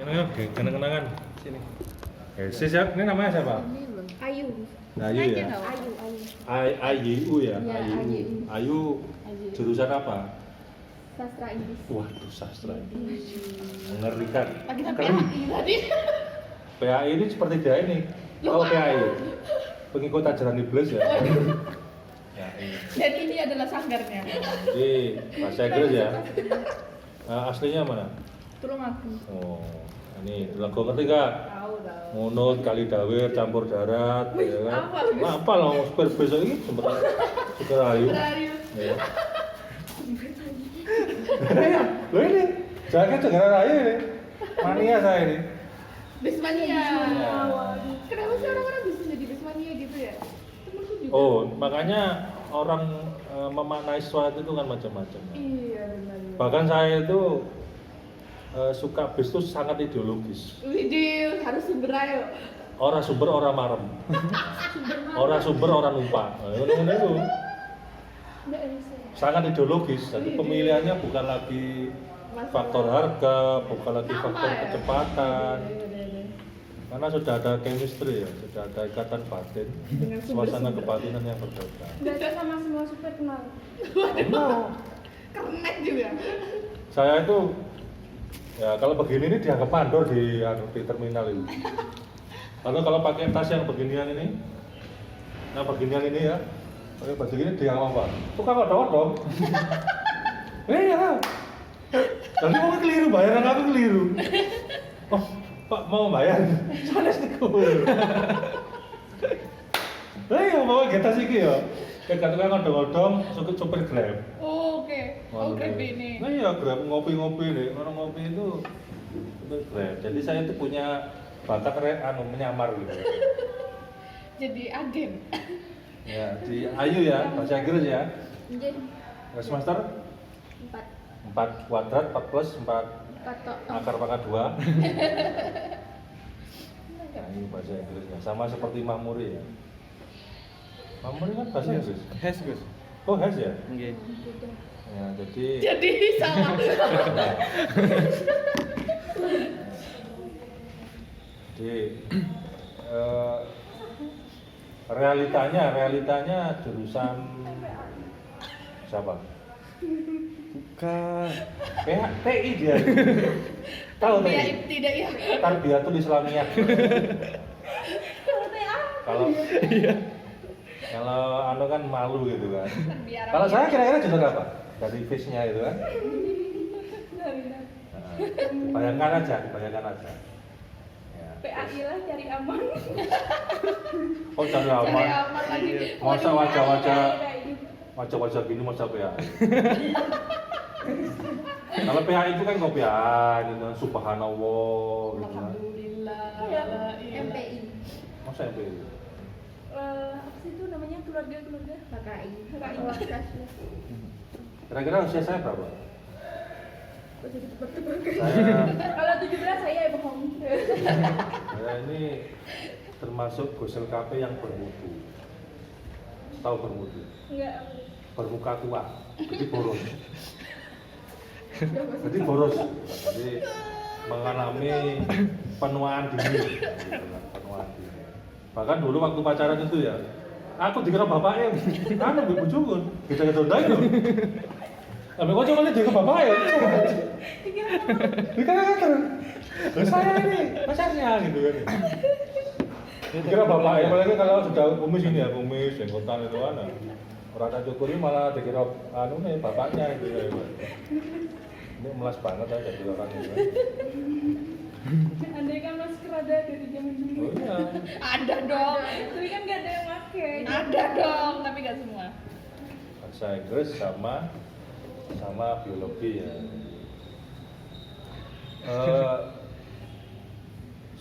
Oke, kenang-kenangan. Sini. Oke, siap. Ini namanya siapa? Ayu. Ayu ya. Ayu ya. Iya, Ayu. Ayu jurusan apa? Sastra Inggris. Waduh, sastra. Mengerikan. Lagi PAI tadi. PAI ini seperti dia ini. Oh, PAI. Pengikut ajaran iblis ya. Ya, ini. Dan ini adalah sanggarnya. Jadi bahasa Inggris ya. Aslinya mana? Tulungagung. Oh, ini lagu ngerti gak? Tahu. Ngunut, kali dawir, campur darat, ya kan? Apa, Gus? Apa lah, super besok ini sempet super ayu. Ya. Lo ini, jangan dengeran ayu ini. Mania saya ini. Bismania. Kenapa sih orang-orang bisa jadi bismania gitu ya? Temenku juga. Oh, makanya orang memaknai sesuatu itu kan macam-macam. Iya benar. Bahkan saya itu suka bis itu sangat ideologis. Widih, harus sumber ayo. Orang sumber, orang marem. Orang sumber, orang lupa. Nah, itu Enggak bisa. sangat ideologis. Jadi pemilihannya bukan lagi faktor harga, bukan lagi faktor kecepatan. Karena sudah ada chemistry ya, sudah ada ikatan batin, suasana kebatinan yang berbeda. Baca sama semua super kenal. Emang Keren juga. saya itu ya kalau begini ini dianggap mandor di terminal itu. Kalau pakai tas yang beginian ini, yang beginian ini ya, pakai baju gini dianggap apa? Tukang odong dong. Iya. Tapi mau keliru bayaran aku keliru. Oh, Pak mau bayar? Soalnya setiku. Iya mau kita sih ya. Kayak tukang odong-odong, supir Grab. Oh, oke. Oh, Grab ini. Nah iya Grab ngopi-ngopi nih, orang ngopi itu Grab. Jadi saya itu punya bakat menyamar gitu. Jadi agen. Ya, di Ayu ya, bahasa Inggris ya. Jadi Semester 4 4 kuadrat, 4 plus, 4 patok. akar pangkat 2. Nah, ini bahasa Inggrisnya. Sama seperti Mahmuri ya. Mahmuri kan bahasa Inggris. Hes, Gus. Oh, Hes ya? Nggih. Ya, jadi Jadi sama. Jadi realitanya jurusan siapa? Bukan. TI dia. Tahu Ya, TI? tidak ya. Tarbiyatul Islamiyah. Kalau kalau anu kan malu gitu kan. Kalau saya kira-kira jurusan apa? Dari face-nya itu kan. Nah, bayangkan aja. Ya. PAI lah cari aman. Oh, cari Cari aman. aman lagi. Masa wajah-wajah gini masa PA. Kalau PA itu kan kopian, gitu, subhanallah gitu kan. Alhamdulillah. MPI. Masa MPI? Apa sih itu namanya keluarga KKI. Kira-kira usia saya berapa? Kalau Saya 17 saya bohong. saya ini termasuk gosel KP yang bermutu. Tahu bermutu? Enggak. Bermuka tua, jadi boros. Jadi boros, jadi mengalami penuaan dini. Penuaan dini. Bahkan dulu waktu pacaran itu ya, aku dikira bapaknya, kan lebih bujukun, kita ndang lho. Sampai kok cuma dikira bapaknya. Dikira saya ini pacarnya gitu kan. Dikira bapaknya, apalagi kalau sudah kumis ini ya, kumis, jenggotan itu kan. Orang cukuri malah dikira anu nih bapaknya gitu ya. Ini melas banget ya jadi orang itu. Andai kan masker ada dari zaman dulu. Oh iya. Ada dong. Tapi kan nggak ada yang pakai. Ada dong, tapi nggak semua. Bahasa Inggris sama biologi ya.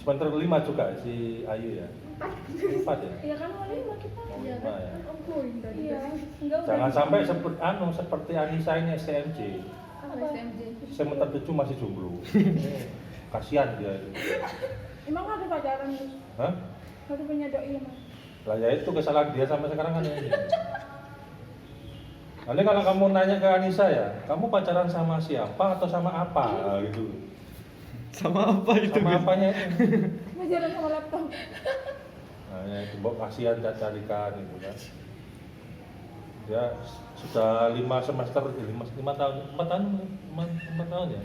Semester 5 juga si Ayu ya. 4 ya. Iya kan awalnya kita. Oh, 5 ya. Iya. Enggak. Jangan sampai seperti Anissa ini STMJ. Apa SMJ? Semester 7 masih jomblo. Kasihan dia itu. Emang ada pacaran Gus? Hah? Ada punya doi emang? Lah ya itu kesalahan dia sampai sekarang kan ini. Nanti kalau kamu nanya ke Anissa ya, kamu pacaran sama siapa atau sama apa gitu. Sama apa itu? Sama Gus? apanya itu? Ngajarin sama laptop. Nah, ya itu mbok kasihan carikan gitu kan. Dia sudah 5 semester, 5 tahun, 4 tahun, 4 tahun ya.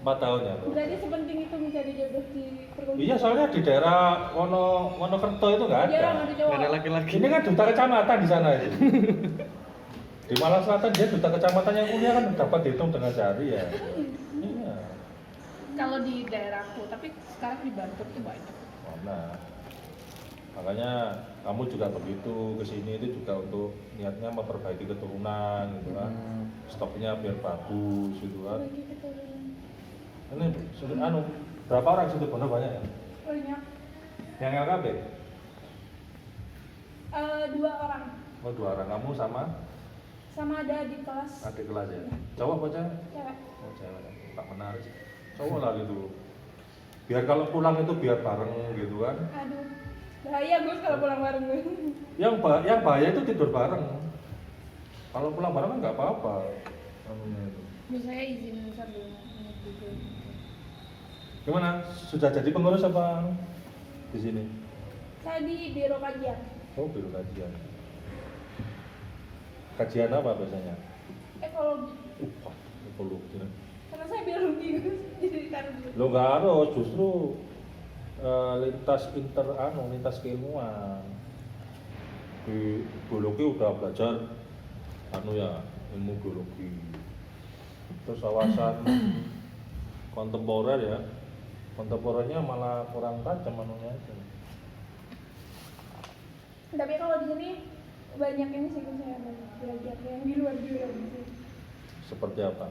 4 tahun ya. Berarti sepenting itu mencari jodoh di perkumpulan. Iya, soalnya di daerah Wonokerto itu nggak ada. Jarang ada cowok. Nggak ada laki-laki. Ini kan duta kecamatan di sana itu. Di Malang Selatan dia duta kecamatan yang kuliah kan dapat dihitung dengan jari ya. Iya. Kalau di daerahku, tapi sekarang di Bantul tuh banyak. Nah, makanya kamu juga begitu kesini itu juga untuk niatnya memperbaiki keturunan gitu kan. Stoknya biar bagus gitu kan. Lagi keturunan. Ini sudah berapa orang situ benar banyak ya? Banyak. Yang LKB? 2 orang. Oh 2 orang, kamu sama Sama ada di kelas. adik kelas ya? Cowok apa cewek? Cewek. Oh cewek, tak menarik sih. Cowok lah gitu. Biar kalau pulang itu biar bareng gitu kan. Aduh. Bahaya Gus kalau pulang bareng gue. Yang bahaya itu tidur bareng. Kalau pulang bareng kan nggak apa-apa. Biasanya izin sambil tidur. Gimana? Sudah jadi pengurus apa di sini? Saya di biro kajian. Oh, biro kajian. Kajian apa biasanya? Ekologi. Wah, ekologi. Karena saya biologi Gus. Jadi taruh dulu. Lo nggak harus, justru lintas keilmuan. Di biologi udah belajar ya ilmu biologi. Terus wawasan kontemporer ya. Kontemporernya malah kurang tajam anunya itu. Tapi kalau di sini banyak ini sih Gus, saya banyak belajar yang di luar biologi sih. Seperti apa?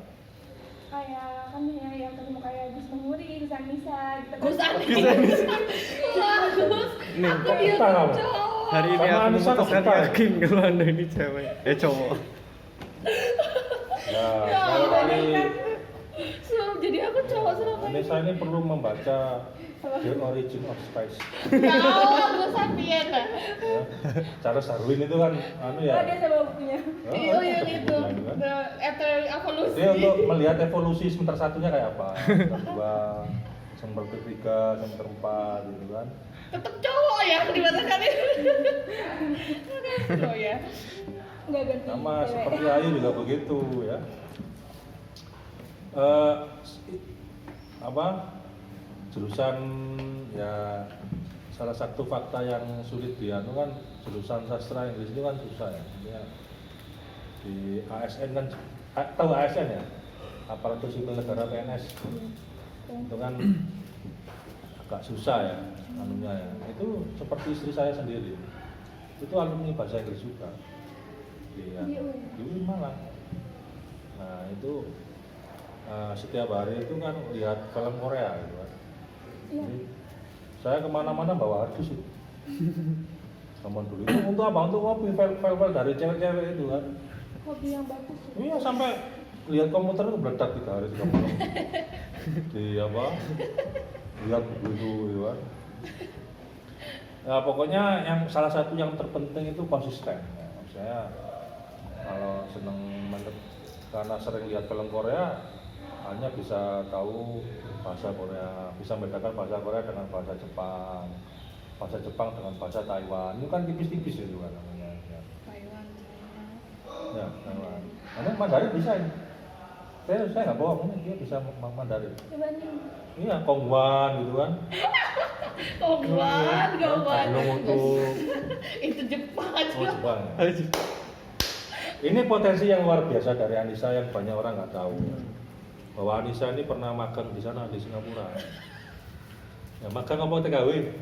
Kayak kan ya yang ketemu kayak Gus Menguri, Gus Anissa gitu. Gus Anissa. Gus. Nih, Aku dia Kita kamu. cowok. hari ini Sama aku Anissa memutuskan kok kita? yakin kalau anda ini cewek, cowok. Nah, Ya, kalau kan. ini Jadi aku cowok serapa. Anissa ini perlu membaca The Origin of Spice. Ya Allah, Gus Sapien lah. Ya. Charles Darwin itu kan Oh, dia saya bawa bukunya. Oh yang itu, kan? the after evolusi. Dia untuk melihat evolusi semester satunya kayak apa, semester 2, semester 3, semester 4 gitu kan. Tetap cowok ya dibatakan itu. Oh ya. Enggak ganti. Sama cewek. seperti Ayu juga begitu ya. Jurusan ya salah satu fakta yang sulit dianu kan jurusan sastra Inggris itu kan susah ya. Dia di ASN kan tahu ASN ya, aparatur sipil negara PNS itu kan agak susah ya anunya ya. Itu seperti istri saya sendiri, itu alumni bahasa Inggris juga di UIN Malang. Nah itu setiap hari itu kan lihat film Korea gitu kan. Iya. Jadi, saya kemana-mana bawa harddisk itu. Zaman dulu itu untuk apa? Untuk ngopi file-file dari cewek-cewek itu kan. Hobi yang bagus. Iya sampai lihat komputer itu meledak 3 hari 3 malam. Di apa? Lihat begitu gitu kan. Nah, pokoknya yang salah satu yang terpenting itu konsisten. Ya, saya kalau karena sering lihat film Korea, hanya bisa tahu bahasa Korea, bisa membedakan bahasa Korea dengan bahasa Jepang dengan bahasa Taiwan. Itu kan tipis-tipis itu kan namanya. Ya. Taiwan, China. Ya, Taiwan. Karena Mandarin bisa ini. Saya nggak bohong, ini dia bisa Mandarin. Coba nih. Iya, Kongguan gitu kan. Kongguan, Kongguan. Ajinomoto. Itu Jepang aja. Oh, Jepang. Ya. Ini potensi yang luar biasa dari Anissa yang banyak orang nggak tahu. Bahwa Anissa ini pernah magang di sana di Singapura. Ya, magang apa TKW?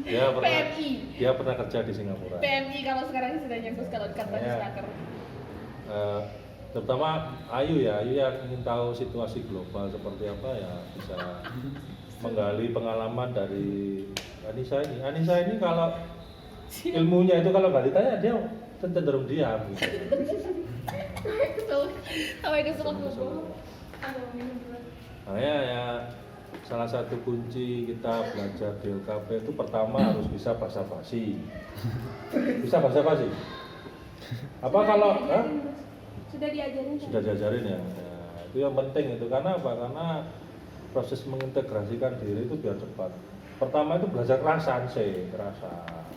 PMI. Dia pernah kerja di Singapura. PMI kalau sekarang istilahnya Gus kalau di kantor Ya. Snaker. Terutama Ayu yang ingin tahu situasi global seperti apa ya bisa menggali pengalaman dari Anissa ini. Anissa ini kalau ilmunya itu kalau nggak ditanya dia cenderung diam gitu. Sama itu semua kumpul. Makanya ya salah satu kunci kita belajar di LKP itu pertama harus bisa bahasa basi. Bisa bahasa basi? Apa kalau Sudah diajarin. sudah diajarin ya? Ya, itu yang penting itu karena apa? Karena proses mengintegrasikan diri itu biar cepat. Pertama itu belajar kerasan sih, kerasan.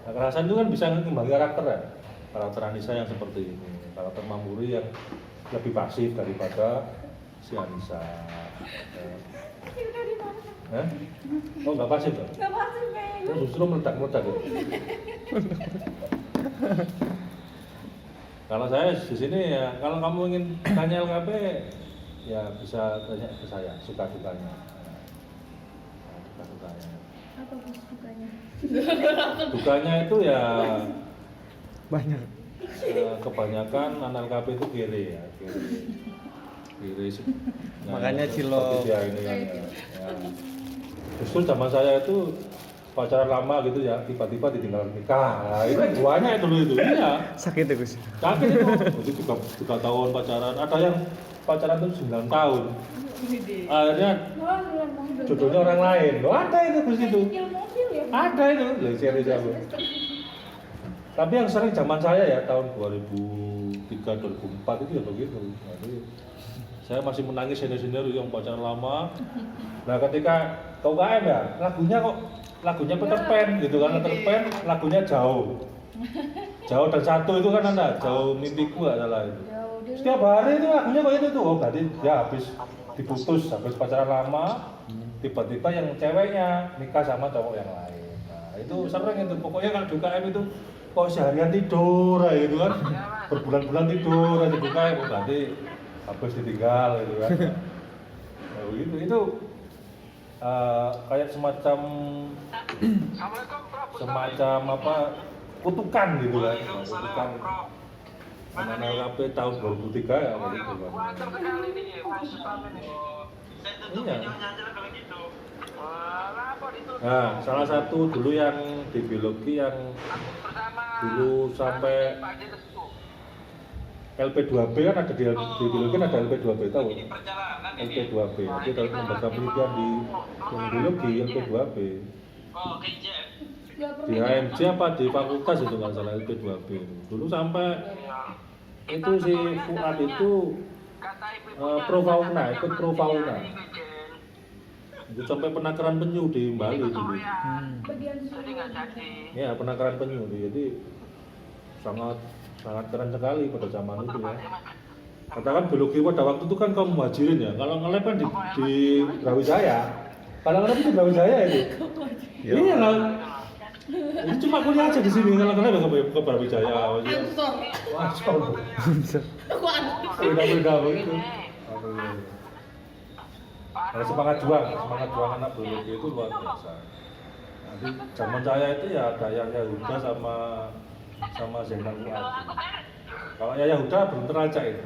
Nah, kerasan itu kan bisa mengembangkan karakter ya. Karakter Anissa yang seperti ini, karakter Mamuri yang lebih pasif daripada si Anissa. Hah? Oh nggak pasif kan? Nggak pasif kayak Oh, justru meledak-meledak ya. Kalau saya di sini ya, kalau kamu ingin tanya LKP ya bisa tanya ke saya, suka dukanya. Suka dukanya. apa bos dukanya? Dukanya itu ya Banyak. kebanyakan anak LKP itu kiri ya, kiri. Makanya seperti cilok. dia ini kan ya. Justru zaman saya itu pacaran lama gitu ya, tiba-tiba ditinggal nikah. Nah, itu banyak dulu itu. Iya. Sakit ya Gus. Sakit itu. Jadi 3 tahun pacaran. Ada yang pacaran itu 9 tahun. Akhirnya Wah, bulan mobil. jodohnya orang lain. Loh, ada itu di situ. Cicil mobil ya? Ada itu. Lah serius aku. Tapi yang sering zaman saya ya tahun 2003 2004 itu ya begitu. Jadi saya masih menangis senior-senior yang pacaran lama. Nah, ketika UKM ya, lagunya Peter Pan gitu kan, Peter Pan lagunya jauh. Jauh dan satu itu kan ada, jauh mimpiku nggak salah itu. Setiap hari itu lagunya kayak itu tuh, oh berarti dia habis diputus, habis pacaran lama, tiba-tiba yang ceweknya nikah sama cowok yang lain. Nah, itu sering itu, pokoknya kalau di UKM itu kok seharian tidur aja gitu kan, berbulan-bulan tidur aja di UKM, oh, berarti habis ditinggal gitu kan. Nah, begitu, itu kayak semacam apa kutukan gitu kan, kutukan anak LKP tahun 2003 ya begitu kan. Iya. Nah, salah satu dulu yang di biologi yang dulu sampai LP2B kan ada di biologi kan ada LP2B tahu? LP2B. Itu dalam lembaga penelitian di biologi LP2B. Di HMJ apa di fakultas itu nggak salah LP2B. Dulu sampai itu si Fuad itu profauna, ikut profauna. Itu sampai penangkaran penyu di Bali dulu. Ya penangkaran penyu, jadi sangat keren sekali pada zaman itu ya. Katakan biologi pada waktu itu kan kaum muhajirin ya. Kalau nge-lab kan di Brawijaya. Kalau nge-lab itu Brawijaya itu. Iya lah. Ini cuma kuliah aja di sini. Kalau nge-lab ke Brawijaya. Ansor. Wah, coba. Aku ansor. Beda-beda begitu. Ada semangat juang anak biologi itu luar biasa. Nanti zaman saya itu ya ada Yahya Huda sama Zainal Fuad. Kalau Yahya Huda belum terlacak itu.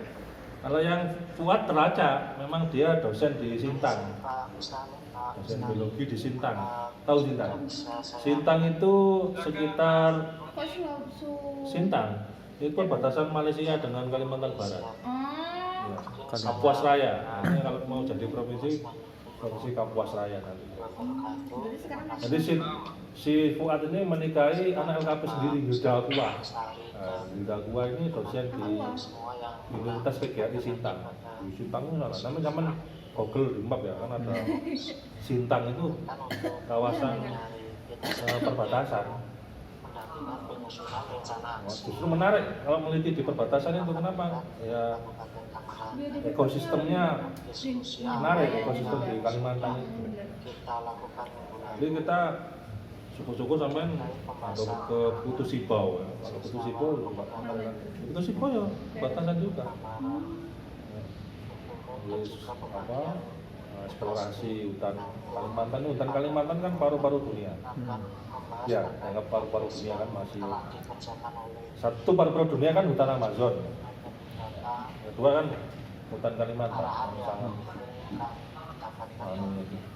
Kalau yang Fuad terlacak, memang dia dosen di Sintang. Dosen biologi di Sintang. Tahu Sintang? Sintang itu sekitar Sintang. Itu perbatasan Malaysia dengan Kalimantan Barat. Ya, Kapuas Raya. Ini kalau mau jadi provinsi Kapuas Raya nanti. Jadi si Fuad ini menikahi anak LKP sendiri, Hilda Kua. Hilda Kua ini dosen di Universitas PGRI Sintang. Di Sintang itu namanya zaman Google di map ya, kan ada Sintang itu kawasan perbatasan. Justru menarik kalau meneliti di perbatasan itu, kenapa? Ya ekosistemnya menarik, ekosistem di Kalimantan itu. Jadi kita syukur-syukur sampai atau ke Putus Sibau ya. Kalau Putus Sibau ya batasan juga. Terus apa? Eksplorasi hutan Kalimantan. Hutan Kalimantan kan paru-paru dunia. Ya, anggap paru-paru dunia kan masih satu paru-paru dunia kan hutan Amazon. Kedua kan hutan Kalimantan yang sangat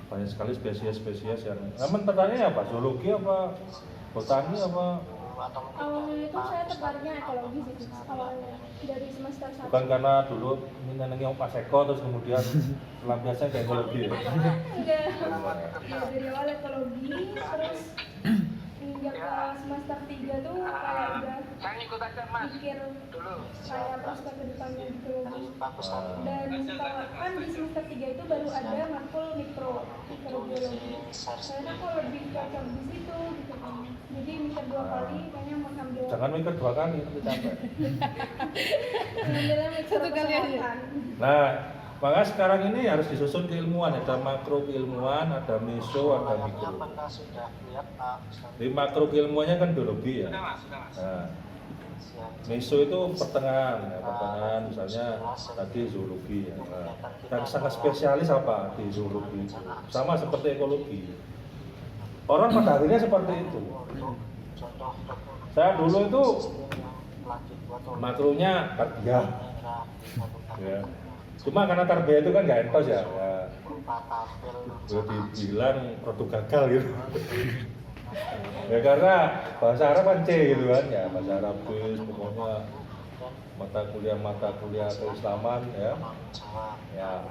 banyak sekali spesies-spesies yang memang tertariknya apa? Zoologi apa? Botani apa? Awalnya itu saya tertariknya ekologi sih, awalnya dari semester 1. Bukan karena dulu menyenangi Pak Eko terus kemudian pelampiasnya ke ekologi ya? Enggak, ya, dari awal ekologi, terus semenjak ke semester 3 tuh kayak udah Saya ikut aja mas pikir dulu. kayak prospek ke depannya gitu loh. Bagus Dan kalau kan di semester 3 itu baru ada matkul mikrobiologi. Karena aku lebih cocok di situ gitu kan. Jadi mikir 2 kali kayaknya mau ambil Jangan mikir 2 kali, nanti capek. ambilnya mikro Satu kali aja. kesehatan. Nah, maka sekarang ini harus disusun keilmuan, ada makro keilmuan, ada meso, ada mikro. Sudah lihat Pak. Di makro keilmuannya kan biologi ya. Sudah mas. Nah, meso itu pertengahan, ya, pertengahan misalnya tadi zoologi ya. Nah, yang sangat spesialis apa di zoologi itu? Sama seperti ekologi. Orang pada akhirnya seperti itu. Saya dulu itu makronya tarbiyah. Ya. Cuma karena tarbiyah itu kan nggak entos ya. Udah dibilang produk gagal gitu. Ya karena bahasa Arab kan C gitu kan ya, bahasa Arab bis pokoknya mata kuliah keislaman ya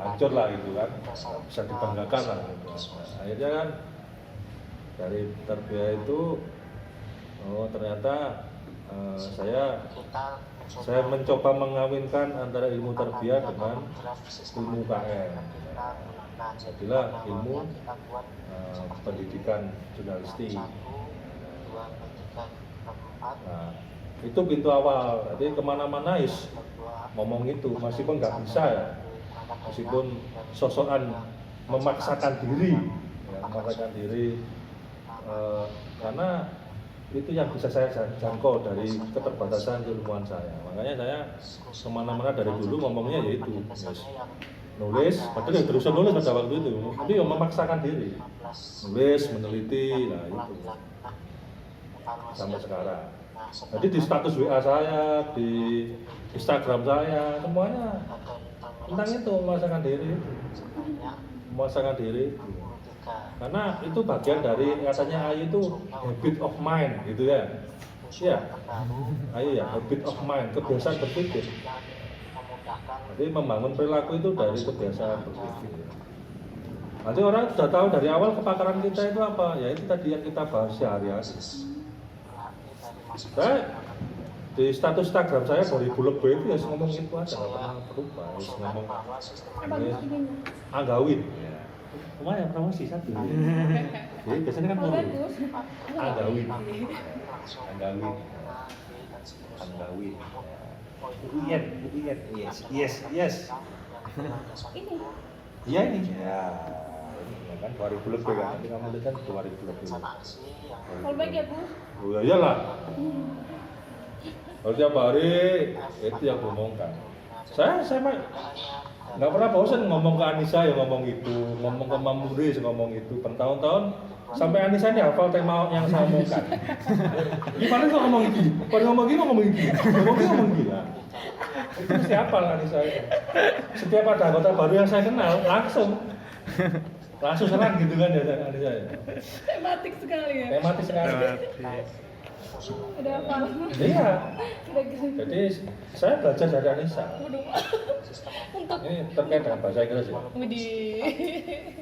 hancur lah gitu kan, bisa dibanggakan lah gitu. Nah, akhirnya kan dari tarbiyah itu ternyata saya mencoba mengawinkan antara ilmu tarbiyah dengan ilmu KM. Jadilah ilmu pendidikan jurnalistik. Nah, itu pintu awal. Jadi kemana-mana ngomong itu, meskipun nggak bisa ya, meskipun sosokan memaksakan diri, karena itu yang bisa saya jangkau dari keterbatasan keilmuan saya. Makanya saya kemana-mana dari dulu ngomongnya yaitu nulis, padahal terusan nulis pada waktu itu, tapi yang memaksakan diri, nulis, meneliti, nah itu sampai sekarang. Jadi di status WA saya, di Instagram saya, semuanya tentang itu memaksakan diri. Karena itu bagian dari katanya Ayu itu habit of mind gitu ya. Iya. Ayu ya, habit of mind, kebiasaan berpikir. Jadi membangun perilaku itu dari kebiasaan berpikir. Nanti orang sudah tahu dari awal kepakaran kita itu apa, ya itu tadi yang kita bahas sehari-hari. Saya di status Instagram saya 2000 lebih itu ya ngomong itu aja, nggak pernah berubah. Ngomong anggawin. Lumayan promosi satu. Jadi biasanya kan turun. Anggawin. Uyen, yes. Ini Iya ini. Ya kan 2000 lebih kan. Nanti kamu lihat kan 2000 lebih. fallback ya Bu? Oh ya iyalah. Kalau tiap hari itu yang diomongkan. Saya mah nggak pernah bosan ngomong ke Anissa ya ngomong itu, ngomong ke Mamuri ya ngomong itu, bertahun-tahun sampai Anissa ini hafal tema yang saya omongkan. Gimana kok ngomong itu? Kalau ngomong gini ngomong gila. Itu mesti hafal Anissa itu. Setiap ada anggota baru yang saya kenal langsung serang gitu kan ya Anissa ya. Tematik sekali ya. Tematis sekali. Udah hafal. Iya. Udah gitu. Jadi saya belajar dari Anissa. Untuk Ini terkait dengan bahasa Inggris ya. Widih.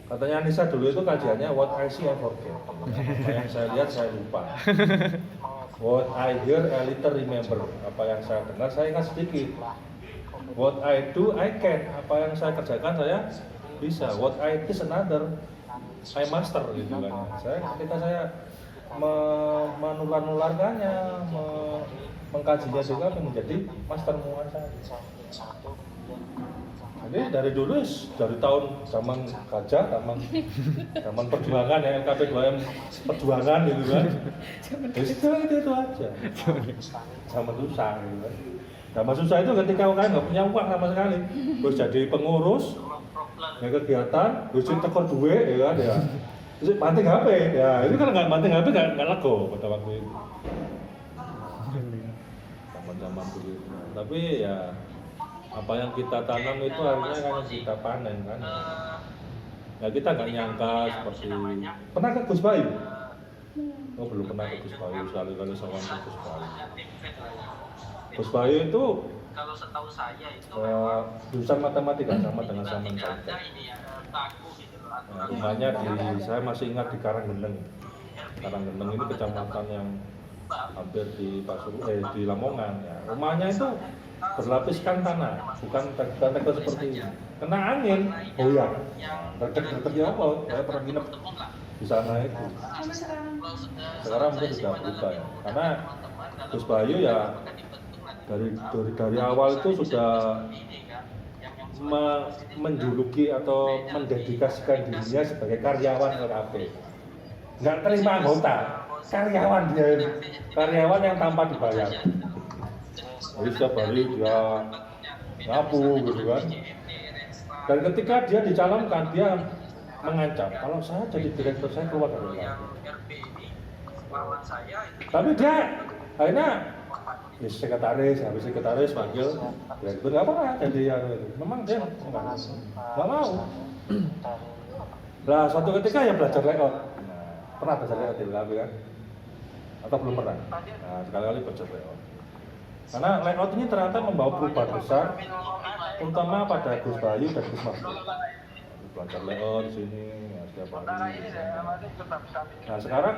Katanya Anissa dulu itu kajiannya what I see I forget. Apa yang saya lihat saya lupa. What I hear I later remember. Apa yang saya dengar saya ingat sedikit. What I do I can. Apa yang saya kerjakan saya bisa. What I teach another I master gitu kan. Ketika saya menular-nularkannya, mengkajinya juga menjadi master saya. Jadi dari dulu dari tahun zaman gajah, zaman perjuangan ya LKP 2M perjuangan gitu kan. Itu aja. Zaman susah gitu kan. Zaman susah itu ketika kalian nggak punya uang sama sekali, terus jadi pengurus, ya kegiatan, terus tekor duit ya kan ya. Terus banting HP, ya itu kalau nggak banting HP nggak laku pada waktu itu. Zaman dulu. Tapi ya apa yang kita tanam itu akhirnya kan kita panen kan. Ya kita nggak nyangka seperti pernah ke Gus Bayu? Oh belum pernah ke Gus Bayu, sekali-kali sowan ke Gus Bayu. Gus Bayu itu Kalau setahu saya itu jurusan matematika sama dengan Saman tidak saya. ada ini ya taku gitu loh. Rumahnya saya masih ingat di Karanggeneng. Karanggeneng ini kecamatan yang hampir di di Lamongan ya. Rumahnya itu berlapiskan tanah, bukan tegel seperti ini. Kena angin, goyang. Retek-retek ya apa? Saya pernah nginep di sana itu. Sampai sekarang. Sekarang mungkin sudah berubah ya. Karena Gus Bayu ya dari awal itu sudah menjuluki atau mendedikasikan dirinya sebagai karyawan LKP. Nggak terima anggota, karyawan dia ini. Karyawan yang tanpa dibayar. Jadi setiap hari dia ngapu gitu kan. Dan ketika dia dicalonkan, dia mengancam, kalau saya jadi direktur saya keluar dari LKP. Tapi dia akhirnya ya habis sekretaris panggil direktur nggak pernah jadi memang dia nggak mau. Lah suatu ketika ya belajar layout. Pernah belajar layout di LKP kan? Atau belum pernah? Nah sekali-kali belajar layout. Karena layout ini ternyata membawa perubahan besar, terutama pada Gus Bayu dan Gus Mahfud. Belajar layout di sini ya, setiap hari. Nah sekarang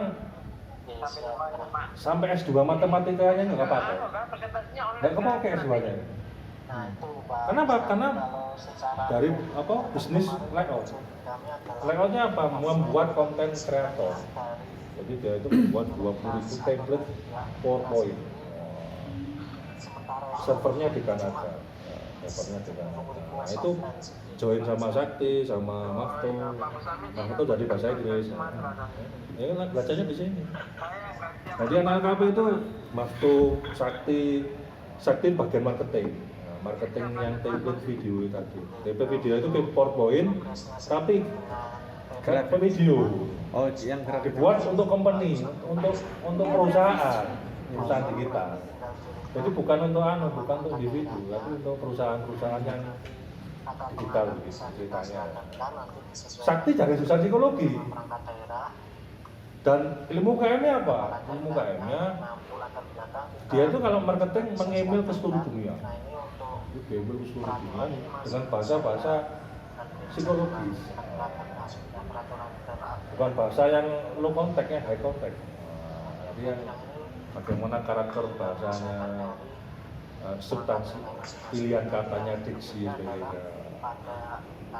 sampai S2 matematikanya nggak apa-apa. Nggak kepake S2-nya. Kenapa? Karena dari bisnis layout. Layoutnya apa? Membuat konten kreator. Jadi dia itu membuat 20.000 template PowerPoint. Servernya di Kanada. Nah itu join sama Sakti, sama Mafto. Mafto dari bahasa Inggris. Ya kan belajarnya di sini. Jadi anak LKP itu Mafto, Sakti bagian marketing. Nah, marketing yang template video tadi. Template video itu PowerPoint, tapi kan video. Oh, yang Dibuat untuk company, untuk perusahaan digital. Jadi bukan untuk individu, tapi untuk perusahaan-perusahaan yang digital begitu ceritanya. Sakti jangan susah psikologi. Dan ilmu KM-nya apa? Ilmu KM-nya dia itu kalau marketing meng-email ke seluruh dunia. Itu email ke seluruh dunia dengan bahasa-bahasa psikologis. Bukan bahasa yang low contact-nya high contact. Jadi yang bagaimana karakter bahasanya, substansi, pilihan katanya, diksi, sebagainya.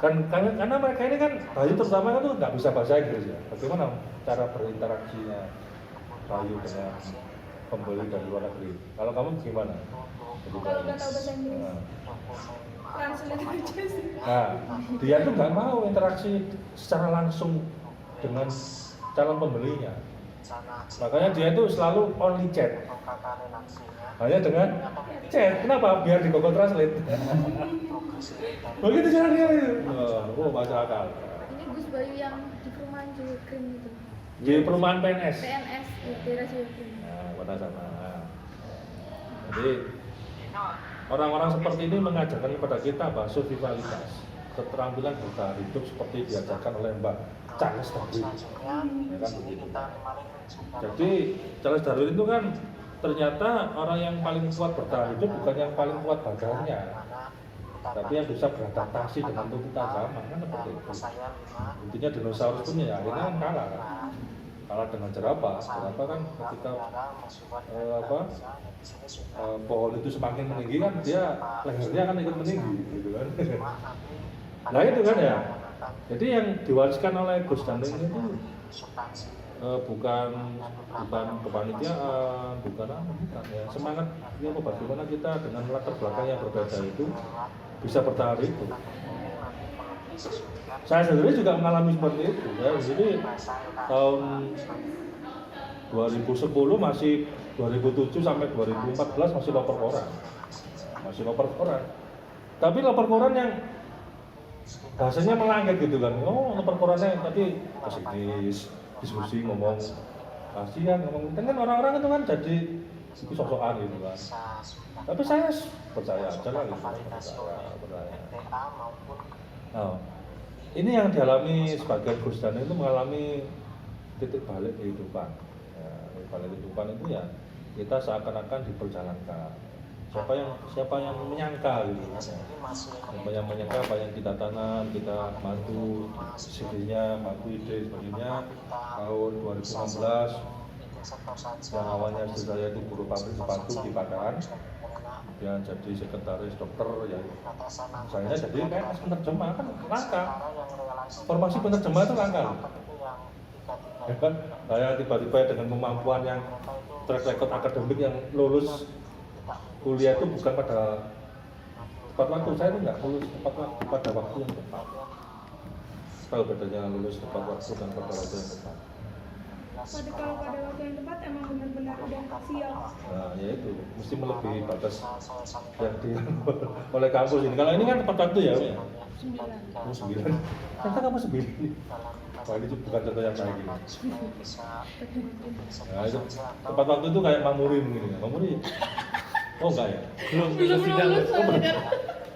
Karena mereka ini kan Bayu terutama kan tuh nggak bisa bahasa Inggris ya. Bagaimana cara berinteraksinya Bayu dengan pembeli dari luar negeri? Kalau kamu gimana? Kalau nggak tahu bahasa Inggris, translate aja sih. Nah, dia tuh nggak mau interaksi secara langsung dengan calon pembelinya. Makanya dia itu selalu only chat. Hanya dengan chat. Kenapa? Biar di Google Translate. Begitu cara dia itu. Oh, masuk akal. Ini Gus Bayu yang di perumahan Jogja itu. Di perumahan PNS. PNS di daerah Jogja. Nah, pada sana. Jadi orang-orang seperti ini mengajarkan kepada kita bahwa survivalitas, keterampilan bertahan hidup seperti diajarkan oleh Mbak Charles Darwin. Ya kan begitu. Jadi Charles Darwin itu kan ternyata orang yang paling kuat bertahan hidup bukan yang paling kuat badannya, tapi yang bisa beradaptasi dengan tuntutan zaman kan seperti itu. Intinya dinosaurus pun ya akhirnya kan kalah dengan jerapah. Jerapah kan ketika pohon itu semakin meninggi kan dia lehernya kan ikut meninggi gitu kan. Nah itu kan ya. Jadi yang diwariskan oleh Gus Dandeng itu bukan kepanitiaan, bukan ya semangat ya bagaimana kita dengan latar belakang yang berbeda itu bisa bertahan itu. Saya sendiri juga mengalami seperti itu ya. Jadi tahun 2010 masih 2007 sampai 2014 masih loper koran. Tapi loper koran yang bahasanya melanggar gitu kan. Oh, loper korannya tapi pesimis, diskusi ngomong kasihan ngomong kan orang-orang itu kan jadi sok-sokan gitu kan. Tapi saya percaya aja lah gitu. Percaya. Nah, ini yang dialami sebagian Gus Dandeng itu mengalami titik balik kehidupan. Ya, balik kehidupan itu ya kita seakan-akan diperjalankan. siapa yang menyangka gitu kan ya. Siapa yang menyangka apa yang kita tanam, kita bantu sebelumnya, bantu ide sebagainya. Tahun 2016 yang awalnya saya itu guru pabrik sepatu di Padang, kemudian jadi sekretaris dokter ya. Saya jadi PNS penerjemah kan langka. Formasi penerjemah itu langka. Ya kan, saya tiba-tiba dengan kemampuan yang track record akademik yang lulus kuliah itu bukan pada tepat waktu, saya itu nggak lulus pada waktu yang tepat. Tahu bedanya lulus tepat waktu dan pada waktu yang tepat. Kalau pada waktu yang tepat emang benar-benar udah siap. Nah, ya itu mesti melebihi batas yang di oleh kampus ini. Kalau ini kan tepat waktu ya, Om, ya? 9. Ternyata kamu 9. Wah, ini bukan contoh yang baik ini. Nah, itu tepat waktu itu kayak Mamurin gini. Mamurin. Oh enggak ya? Belum sidang. Oh, benar.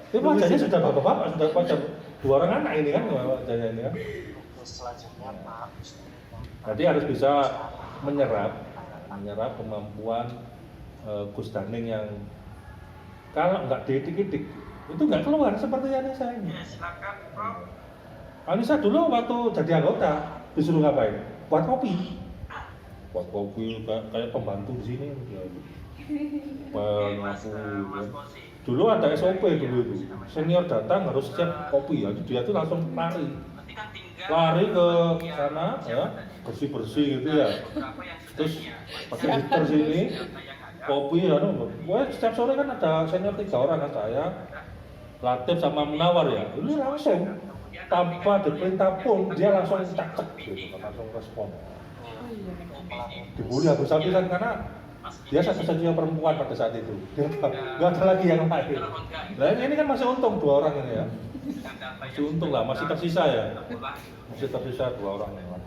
Tapi wajahnya sudah bapak-bapak, sudah wajah 2 orang anak ini kan wajahnya ini kan. Jadi harus bisa menyerap kemampuan Gus Daning yang kalau nggak didik-didik itu nggak keluar seperti Anissa ini. Silakan, Prof. Anissa dulu waktu jadi anggota disuruh ngapain? Buat kopi. Buat kopi kayak pembantu di sini. Pengaku. Dulu ada SOP dulu itu. Senior datang harus siap kopi ya. Dia tuh langsung lari ke sana ya, bersih-bersih gitu ya. Terus pakai heater sini kopi ya, wah setiap sore kan ada senior 3 orang kan, saya, Latif sama Munawar ya. Ini langsung tanpa diperintah pun dia langsung cak gitu, langsung respon. Dibully habis-habisan karena dia satu-satunya perempuan pada saat itu. Dia nggak ada lagi yang lain. Nah ini kan masih untung 2 orang ini ya. Masih untung lah, masih tersisa ya. Masih tersisa 2 orang yang lain.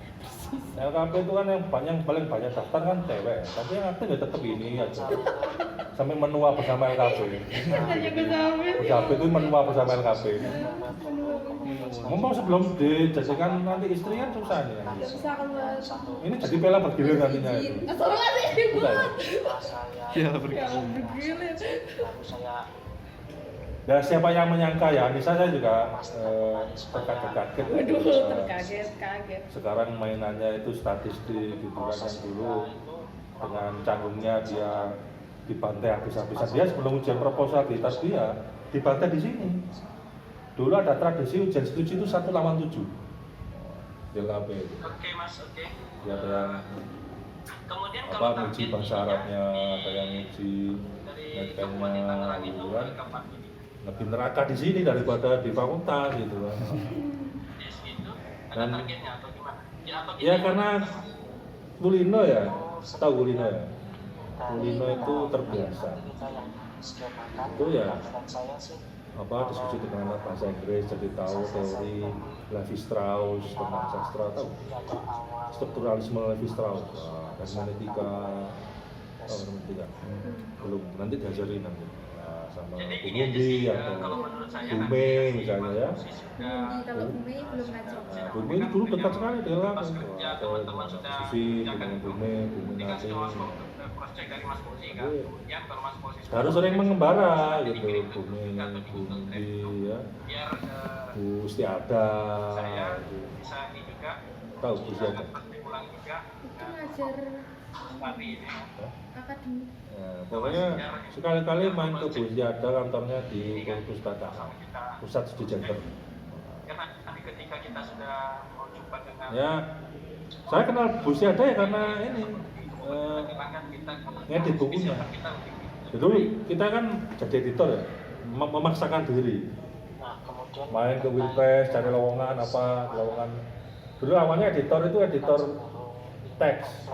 LKP itu kan yang paling banyak daftar kan cewek, tapi yang aktif ya tetap ini aja. Sampai menua bersama LKP. LKP itu menua bersama LKP. Ngomong sebelum dijadikan nanti istri kan susah nih. Susah keluar. Ini jadi pela bergilir nantinya itu. Susah ya? Ya bergilir. Dan siapa yang menyangka ya, Anissa saya juga terkaget-kaget. Waduh, terkaget-kaget. Sekarang mainannya itu statistik gitu kan, yang dulu dengan canggungnya dia dibantai habis-habisan. Dia sebelum ujian proposal di tas dia dibantai di sini. Dulu ada tradisi ujian skripsi itu 1 lawan 7 di LKP itu. Oke, Mas, oke. Ya, ada yang Kemudian apa kalau nguji target bahasa ininya, Arabnya, ada yang nguji dari netnya Kabupaten Tangerang itu gitu kan. kapan ini? Lebih neraka di sini daripada di fakultas gitu kan. Yes, gitu. Ada Dan- targetnya atau gimana? Ya, atau Ya gini? karena Kulino ya, tahu Kulino ya. Kulino itu terbiasa. Itu ya apa diskusi dengan bahasa Inggris, jadi tahu teori Levi Strauss tentang sastra, tahu strukturalisme Levi Strauss, hermeneutika, tahu hermeneutika? Belum, nanti diajarin nanti. Nah, sama Jadi Bu gini aja Mundi sih, atau kalau menurut saya Bume misalnya ya. Kalau Bumi belum ngajak. Nah, Bume itu dulu dekat sekali dia lah, Pas kerja atau teman-teman sudah diskusi kerjakan dengan itu. Bume Tinggal nanti. cross check dari Mas Fauzi kan. Iya. Kemudian kalau Mas Fauzi Harus sering mengembara gitu, dikirim ke Bume, juga atau Bu digital Mundi trade. ya, Biar Bu Stiada, saya gitu. bisa ini juga Tahu Bu Stiada. praktik ulang juga Itu ngajar hari ini. akademik. Nah, pokoknya sekali-kali main ke Bu Stiada, kantornya di perpustakaan, pusat studi gender. Karena nanti ketika kita sudah mau jumpa dengan Ya, saya kenal Bu Stiada ya karena ini ngedit bukunya. Jadi kita kan jadi editor ya, memaksakan diri. Main ke Wilpres, cari lowongan apa, lowongan. Dulu awalnya editor itu editor teks,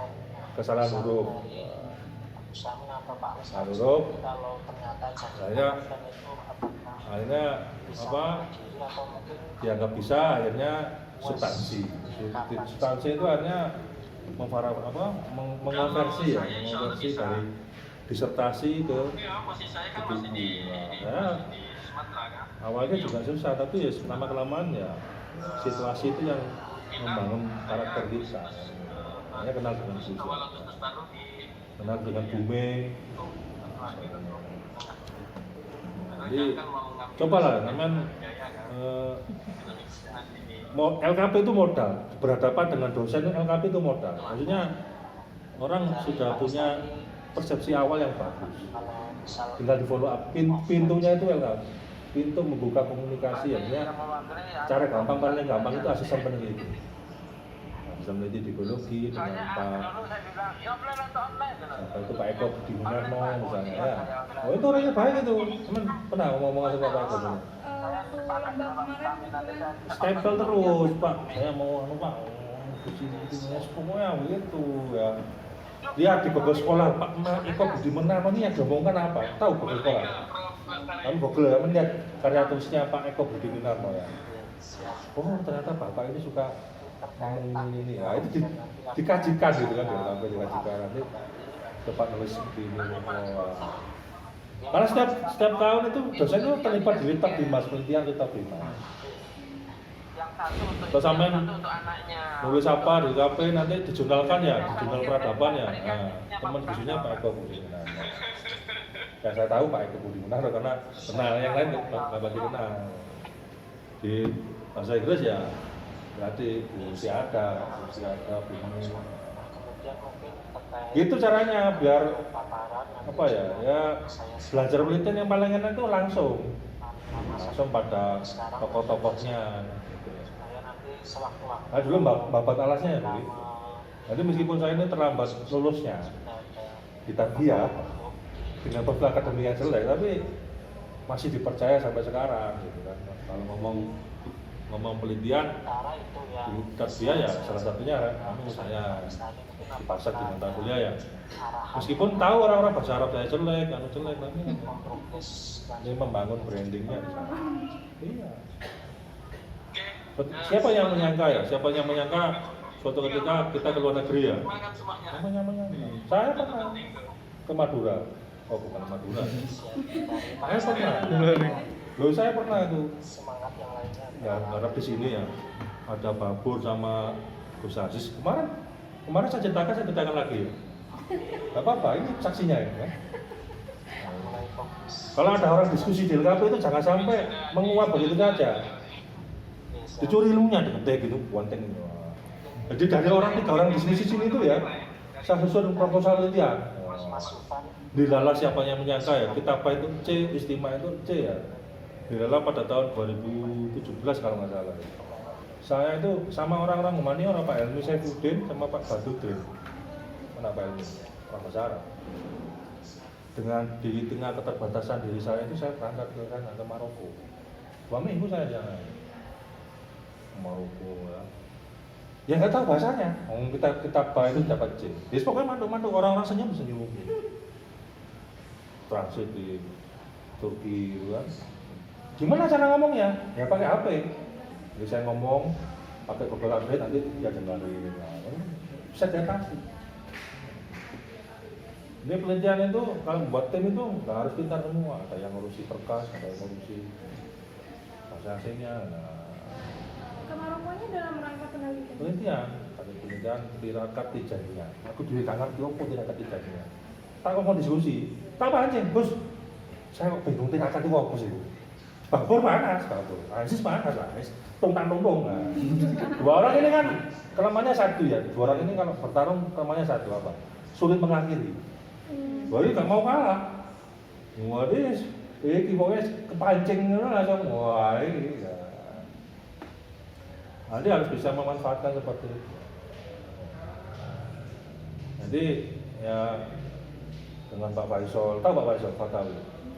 kesalahan huruf. Kesalahan huruf. Akhirnya apa? Dianggap bisa, akhirnya substansi. Substansi itu akhirnya mengonversi ya, mengonversi dari disertasi ke posisi saya kan masih di buku. Nah, Sumatera kan. awalnya juga susah, tapi ya lama kelamaan ya situasi itu yang membangun karakter kita. Hanya kenal dengan Awal Susi, Agustus baru di kenal dengan Bume. Jadi cobalah, teman LKP itu modal, berhadapan dengan dosen LKP itu modal. Maksudnya orang sudah punya persepsi awal yang bagus, tinggal di follow up. Pintunya itu LKP, pintu membuka komunikasi, ya. Cara gampang, paling gampang itu asisten peneliti. Bisa meneliti di biologi dengan itu Pak Eko Budi Munarno misalnya ya. Oh itu orangnya baik itu, cuman pernah ngomong sama Pak Eko dulu. Waktu lomba kemarin kebetulan Stempel terus Pak, saya mau Pak, pokoknya begitu ya. Dia di Google sekolah Pak Eko Budi Munarno ini yang diomongkan apa? Tahu Google sekolah? Kamu Google ya, melihat karya tulisnya Pak Eko Budi Munarno ya. Oh ternyata Bapak ini suka ngomong ini ya, itu dikajikan gitu kan, sampai dikajikan nanti cepat nulis di ini. Karena setiap tahun itu dosen itu terlibat di Litbang Dimas, penelitian Litbang Dimas. Terus sampai nulis apa di KP nanti dijurnalkan ya, di jurnal peradaban ya. Nah, teman bisunya Pak Eko Budi Munarno. Yang saya tahu Pak Eko Budi Munarno karena kenal, yang lain nggak bagi kenal. Di bahasa Inggris ya berarti ada bingung. Gitu caranya biar apa ya belajar penelitian yang paling enak itu langsung pada tokoh-tokohnya gitu. Nah dulu babat alasnya ya begitu. Jadi meskipun saya ini terlambat lulusnya di Tarbiyah dengan profil akademik yang jelek, tapi masih dipercaya sampai sekarang gitu kan. Kalau ngomong penelitian di Tarbiyah ya salah satunya saya dipaksa di mata kuliah ya. Meskipun tahu orang-orang bahasa Arab saya jelek, tapi ini membangun brandingnya di sana. Iya. Siapa yang menyangka suatu ketika kita ke luar negeri ya? Siapa yang menyangka? Saya pernah ke Madura. Oh bukan Madura. Saya pernah tuh. Ya ngarep di sini ya. Ada Babur sama Gus Aziz. Kemarin saya ceritakan lagi ya. Gak apa-apa, ini saksinya ya. Kalau ada orang diskusi di LKP itu jangan sampai menguap begitu saja. Dicuri ilmunya, deketek gitu, buanteng. Jadi dari tiga orang diskusi sini itu ya, saya susun proposal penelitian. Dilala siapa yang menyangka ya, kita apa itu C, istimewa itu C ya. Dilala pada tahun 2017 kalau nggak salah. Saya itu sama orang-orang humaniora, Pak Helmi Saifuddin sama Pak Badudin. Kenapa ini? Orang bahasa Arab. Dengan di tengah keterbatasan diri saya itu saya berangkat ke Maroko. 2 minggu saya di sana. Maroko ya. Ya nggak tahu bahasanya. Kita itu dapat C. Jadi pokoknya mantuk-mantuk orang-orang senyum. Transit di Turki kan. Gimana cara ngomongnya? Ya pakai HP. Jadi saya ngomong pakai Google Android nanti dia dengerin. Bisa diatasi. Ini penelitian itu kalau buat tim itu nggak harus pintar semua. Ada yang ngurusi berkas, ada yang ngurusi bahasa asingnya. ke Marokonya dalam rangka penelitian. Penelitian tirakat tijaniyah. Aku juga nggak ngerti apa tirakat tijaniyah. Tak mau diskusi. Tak apa aja, Gus. Saya kok bingung tirakat itu apa sih? Babur panas, Aziz panas lah. Tungtang-tungtung. Nah. 2 orang ini kan kelemahannya satu ya. 2 orang ini kalau bertarung kelemahannya satu apa? Sulit mengakhiri. Jadi gak mau kalah. Waduh, pokoknya kepancing langsung. Wah, ini ya. Nanti harus bisa memanfaatkan seperti itu. Jadi ya dengan Pak Faisal, tahu Pak Faisal? Tahu.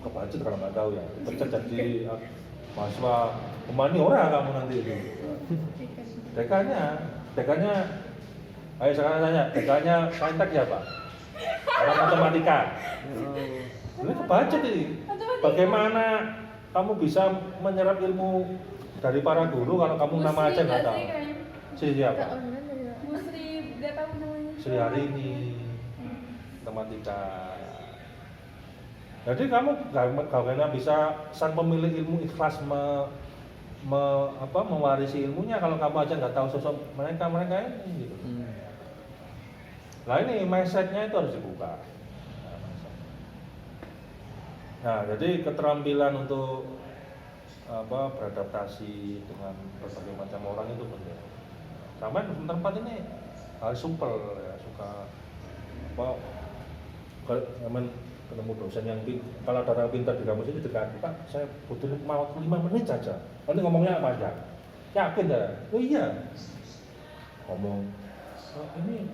Kebacut kalau nggak tahu ya. Pecat jadi mahasiswa humaniora kamu nanti itu. Dekannya, ayo sekarang tanya, dekannya saintek siapa? Orang matematika. Ini kebacut ini. Bagaimana kamu bisa menyerap ilmu dari para guru kalau kamu nama aja nggak tahu? Siapa? Bu Sri, nggak tahu namanya. Sri Harini, matematika. Jadi kamu bagaimana bisa sang pemilik ilmu ikhlas mewarisi ilmunya kalau kamu aja nggak tahu sosok mereka ini gitu. Nah ini mindsetnya itu harus dibuka. Nah, jadi keterampilan untuk beradaptasi dengan berbagai macam orang itu penting. Sampai tempat ini hal supel ya, suka kalau ketemu dosen yang kalau ada orang pintar di kampus ini dekat, Pak, saya butuh waktu 5 menit saja. Nanti ngomongnya apa aja? Yakin ya? Oh iya. Ngomong, ini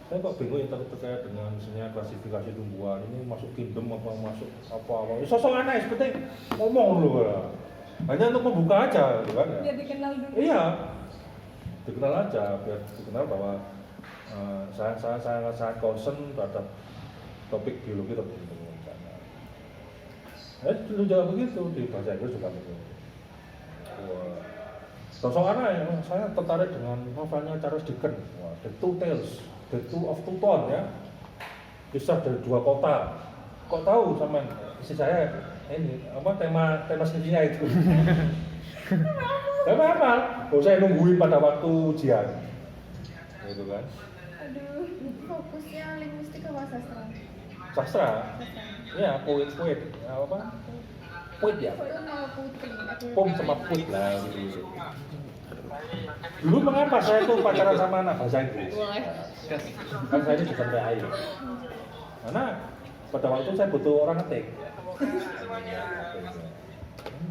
saya kok bingung yang terkait dengan misalnya klasifikasi tumbuhan ini masuk kingdom apa masuk apa sosok aneh seperti ngomong dulu lah. Hanya untuk membuka aja gitu kan ya. Biar dikenal dulu. Iya, dikenal aja biar dikenal bahwa saya sangat concern terhadap topik biologi tertentu misalnya. Dulu juga begitu di bahasa Inggris juga begitu. Sosok aneh, saya tertarik dengan novelnya Charles Dickens, The Two Tales. The Two of Two Towns ya, kisah dari dua kota. Kok tahu sama istri saya ini tema skripsinya itu? Tema apa? Oh, saya nungguin pada waktu ujian, gitu kan? Aduh, fokusnya linguistik apa sastra? Sastra, ya poet ya, Itu mau putri. pom sama put lah gitu. Dulu mengapa saya tuh pacaran sama anak bahasa Inggris? Kan saya ini bukan PAI. Karena pada waktu saya butuh orang ngetik.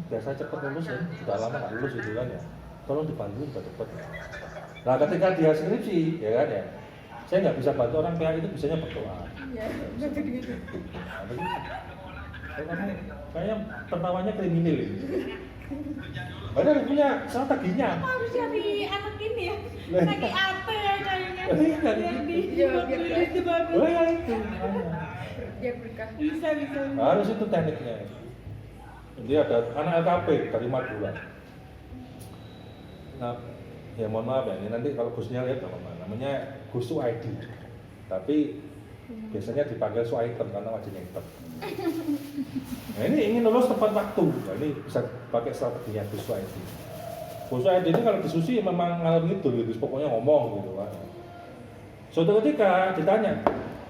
Biasa cepat lulus ya, sudah lama nggak lulus itu kan ya. Tolong dibantuin biar cepat. Nah ketika dia skripsi, ya kan ya, saya nggak bisa bantu orang PAI itu bisanya berdoa. Iya, betul gitu. Kamu kayaknya tertawanya kriminal ini. Padahal punya strateginya. Harus jadi anak ini ya. Lah. Lagi apa ya kayaknya? Iya, kan? Yang di Iya, buat biar itu bagus. Oh ya itu. Dia berkah. Bisa. Harus itu tekniknya. Dia ada anak LKP dari Madura. Nah, ya mohon maaf ya, ini nanti kalau Gusnya lihat apa namanya Gus Suaidi. Tapi biasanya dipanggil Suaitem karena wajahnya hitam. Nah ini ingin lulus tepat waktu. Nah, ini bisa pakai strateginya Gus Suaidi. Gus Suaidi ini kalau disusi memang ngalor ngidul gitu, pokoknya ngomong gitu kan. Suatu ketika ditanya,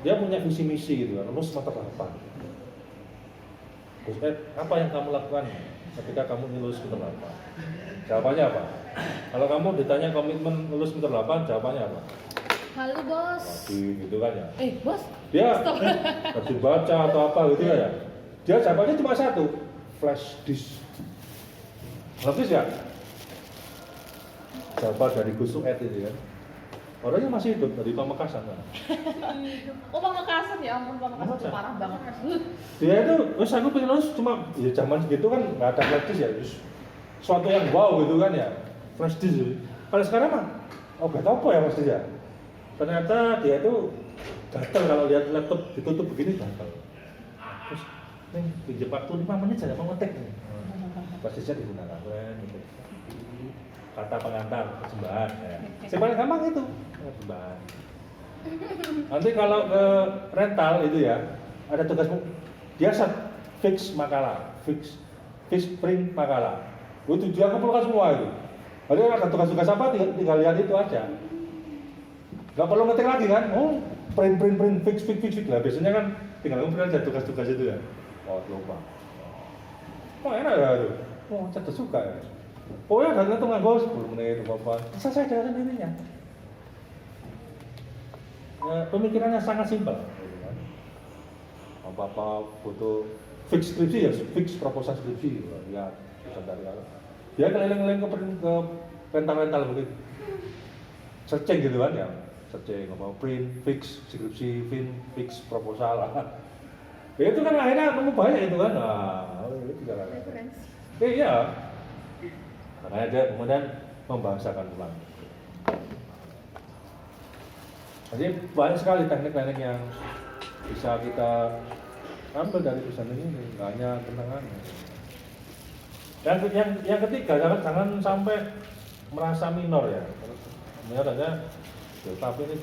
dia punya visi misi gitu kan, lulus semester apa? Gus apa yang kamu lakukan ketika kamu lulus semester 8? Jawabannya apa? Kalau kamu ditanya komitmen lulus semester 8, jawabannya apa? Halo bos. Waduh, gitu kan ya. Bos. Dia rajin baca atau apa gitu ya. Dia jawabannya cuma satu, flash disk. Flash disk ya? Jawaban dari Gus Sued itu ya. Orangnya masih hidup dari Pamekasan kan. Oh Pamekasan ya ampun, Pamekasan tuh parah banget mas. Dia itu, wes aku pengen lulus cuma ya zaman segitu kan nggak ada flash disk ya. Terus, suatu yang wow gitu kan ya, flash disk. Kalau sekarang mah, oh gak tau apa ya flash disk ya. Ternyata dia itu gatel kalau lihat laptop ditutup begini gatel. Terus, nih pinjam waktu 5 menit saja mau ngetik nih. Flash disknya digunakan, gitu. Kata pengantar persembahan ya. Yang paling gampang itu persembahan. Nanti kalau ke rental itu ya ada tugasmu dia fix makalah, fix print makalah. Itu dia kumpulkan semua itu. Jadi ada tugas-tugas apa tinggal lihat itu aja. Gak perlu ngetik lagi kan? Oh print fix lah. Biasanya kan tinggal ngumpulin aja tugas-tugas itu ya. Oh lupa. Oh enak ya itu. Oh saya suka ya. Pokoknya datang tuh nganggo 10 menit apa selesai dengan sendirinya. Ya, pemikirannya sangat simpel. Apa-apa butuh fix skripsi ya, fix proposal skripsi ya, bisa dari awal. Dia keliling-keliling ke rental-rental begitu. Searching gitu kan ya, searching apa print, fix skripsi, fix proposal. Ya itu kan akhirnya nemu banyak itu kan. Nah, itu kan. Referensi. Iya. Makanya dia kemudian membahasakan ulang. Jadi banyak sekali teknik-teknik yang bisa kita ambil dari pesan ini, nggak hanya kenangan. Yang ketiga, jangan sampai merasa minor ya. Sebenarnya, tapi ini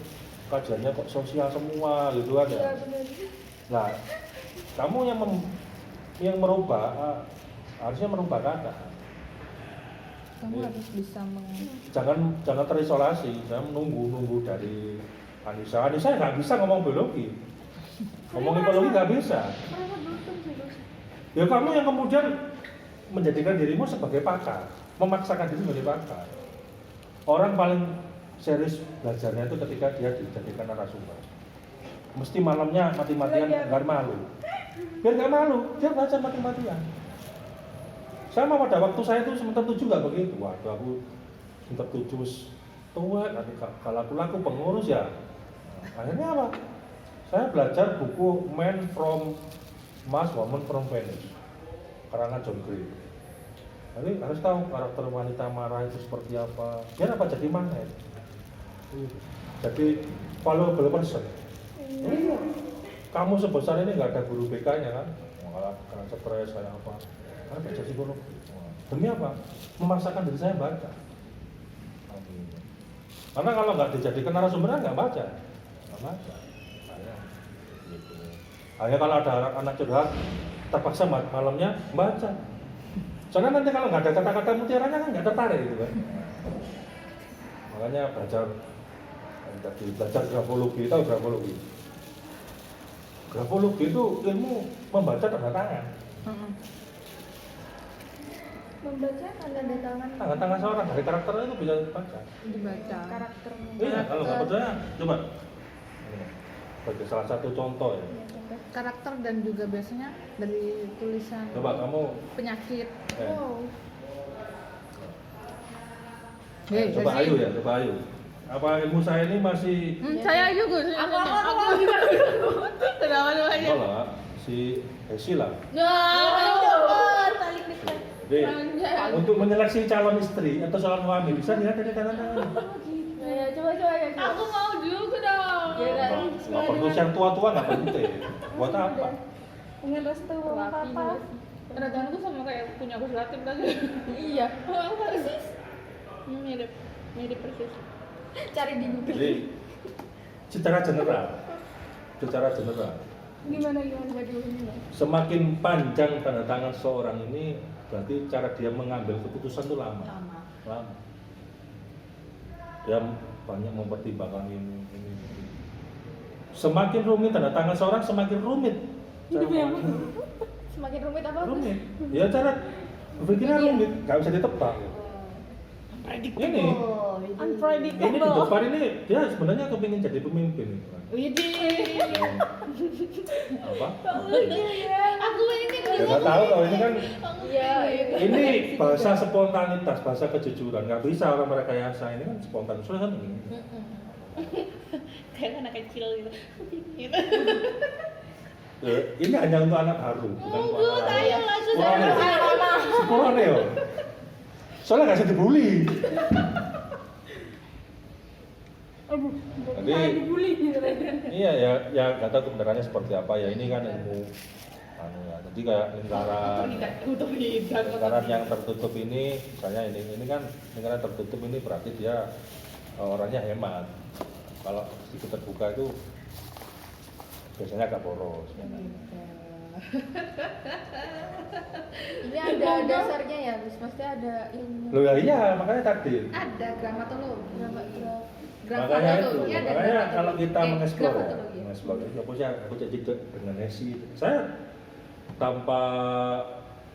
kajiannya kok sosial semua gitu kan ya. Nah, kamu yang merubah harusnya merubah keadaan. Kamu harus bisa Jangan terisolasi, jangan nunggu dari Anissa. Anissa nggak bisa ngomong biologi, ngomong biologi nggak bisa. Mereka belum sih bos. Ya kamu yang kemudian menjadikan dirimu sebagai pakar, memaksakan diri menjadi pakar. Orang paling serius belajarnya itu ketika dia dijadikan narasumber. Mesti malamnya mati-matian nggak malu. Biar nggak malu, dia belajar mati-matian. Sama pada waktu saya itu semester 7 nggak begitu. Waduh, aku semester 7 tua, nanti kalau aku laku pengurus ya. Akhirnya apa? Saya belajar buku Man from Mars, Woman from Venus, karangan John Gray. Jadi harus tahu karakter wanita marah itu seperti apa. Biar apa jadi magnet. Jadi valuable person. Iya. Kamu sebesar ini nggak ada guru BK-nya kan? Malah karena stres kayak apa? Karena baca psikologi. Demi apa? Memaksakan diri saya baca. Karena kalau nggak dijadikan narasumber nggak baca. Gitu. Hanya kalau ada anak curhat terpaksa malamnya baca. Soalnya nanti kalau nggak ada kata-kata mutiaranya kan nggak tertarik gitu kan. Makanya belajar grafologi, tahu grafologi? Grafologi itu ilmu membaca tanda tangan. Membaca tanda tangan. Tanda tangan seorang dari karakternya itu bisa dibaca. Dibaca. Karakternya. Iya, kalau nggak percaya, coba. Sebagai salah satu contoh ya. Karakter dan juga biasanya dari tulisan. Coba kamu. Penyakit. Wow. Coba Ayu ya, coba Ayu. Apa ilmu saya ini masih? Saya juga. Aku gimana? Kenapa namanya? Oh lah, si Hesi lah. Talik dekat. Jadi untuk menyeleksi calon istri atau calon suami bisa dilihat dari tanda-tanda. Ya, coba ya. Aku mau juga dong. Nggak perlu yang tua-tua nggak penting. Buat apa? Dengan restu mama papa. Radaanku sama kayak punya aku selatin kan? Iya. Persis. Mirip persis. Cari di Google. Jadi secara general, Gimana? semakin panjang tanda tangan seorang ini, berarti cara dia mengambil keputusan itu lama. Dia banyak mempertimbangkan ini. Semakin rumit tanda tangan seorang, semakin rumit. Semakin rumit apa? Rumit. Ya cara berpikirnya rumit, nggak bisa ditebak. Ini di Unpredictable. depan ini dia sebenarnya kepingin jadi pemimpin. Apa? Aku ini Ya nggak tahu kalau ini kan. Iya. Ini bahasa spontanitas, bahasa kejujuran. Nggak bisa orang merekayasa, ini kan spontan. Soalnya kan ini. kayak anak kecil gitu. Ini hanya untuk anak baru, bukan untuk anak lama. Sepurane yo. Soalnya nggak bisa dibully. Jadi, iya ya nggak tahu kebenarannya seperti apa ya. Ini kan ilmu. Jadi kayak lingkaran yang tertutup ini, misalnya ini kan lingkaran tertutup ini berarti dia orangnya hemat. Kalau sedikit terbuka itu biasanya agak boros. Ini ada dasarnya ya, Gus. Pasti ada ilmu. Loh ya iya, makanya tadi. Ada gramatologi. Makanya itu, Iya, ada makanya gramatologi. kalau kita mengeksplor, gramatologi. aku jadi dengan Nesi. Saya tanpa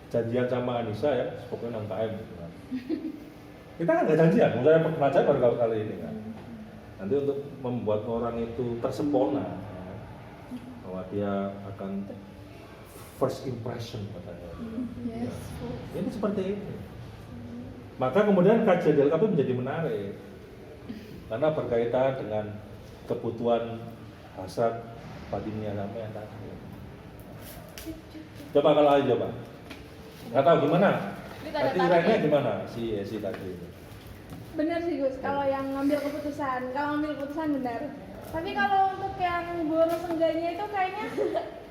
janjian sama Anissa ya, pokoknya 6 KM gitu kan. Kita kan nggak janjian, saya pengajar baru kali ini kan. Nanti untuk membuat orang itu tersempurna, bahwa dia akan first impression katanya. Yes. Ya, ini seperti ini. Maka kemudian kajian DLKP menjadi menarik karena berkaitan dengan kebutuhan hasrat batinnya sampai tadi. Coba kalau aja coba. Nggak tahu gimana. Tadi Rene gimana si Esi tadi? Benar sih Gus, kalau yang ngambil keputusan benar. Tapi kalau untuk yang boros enggaknya itu kayaknya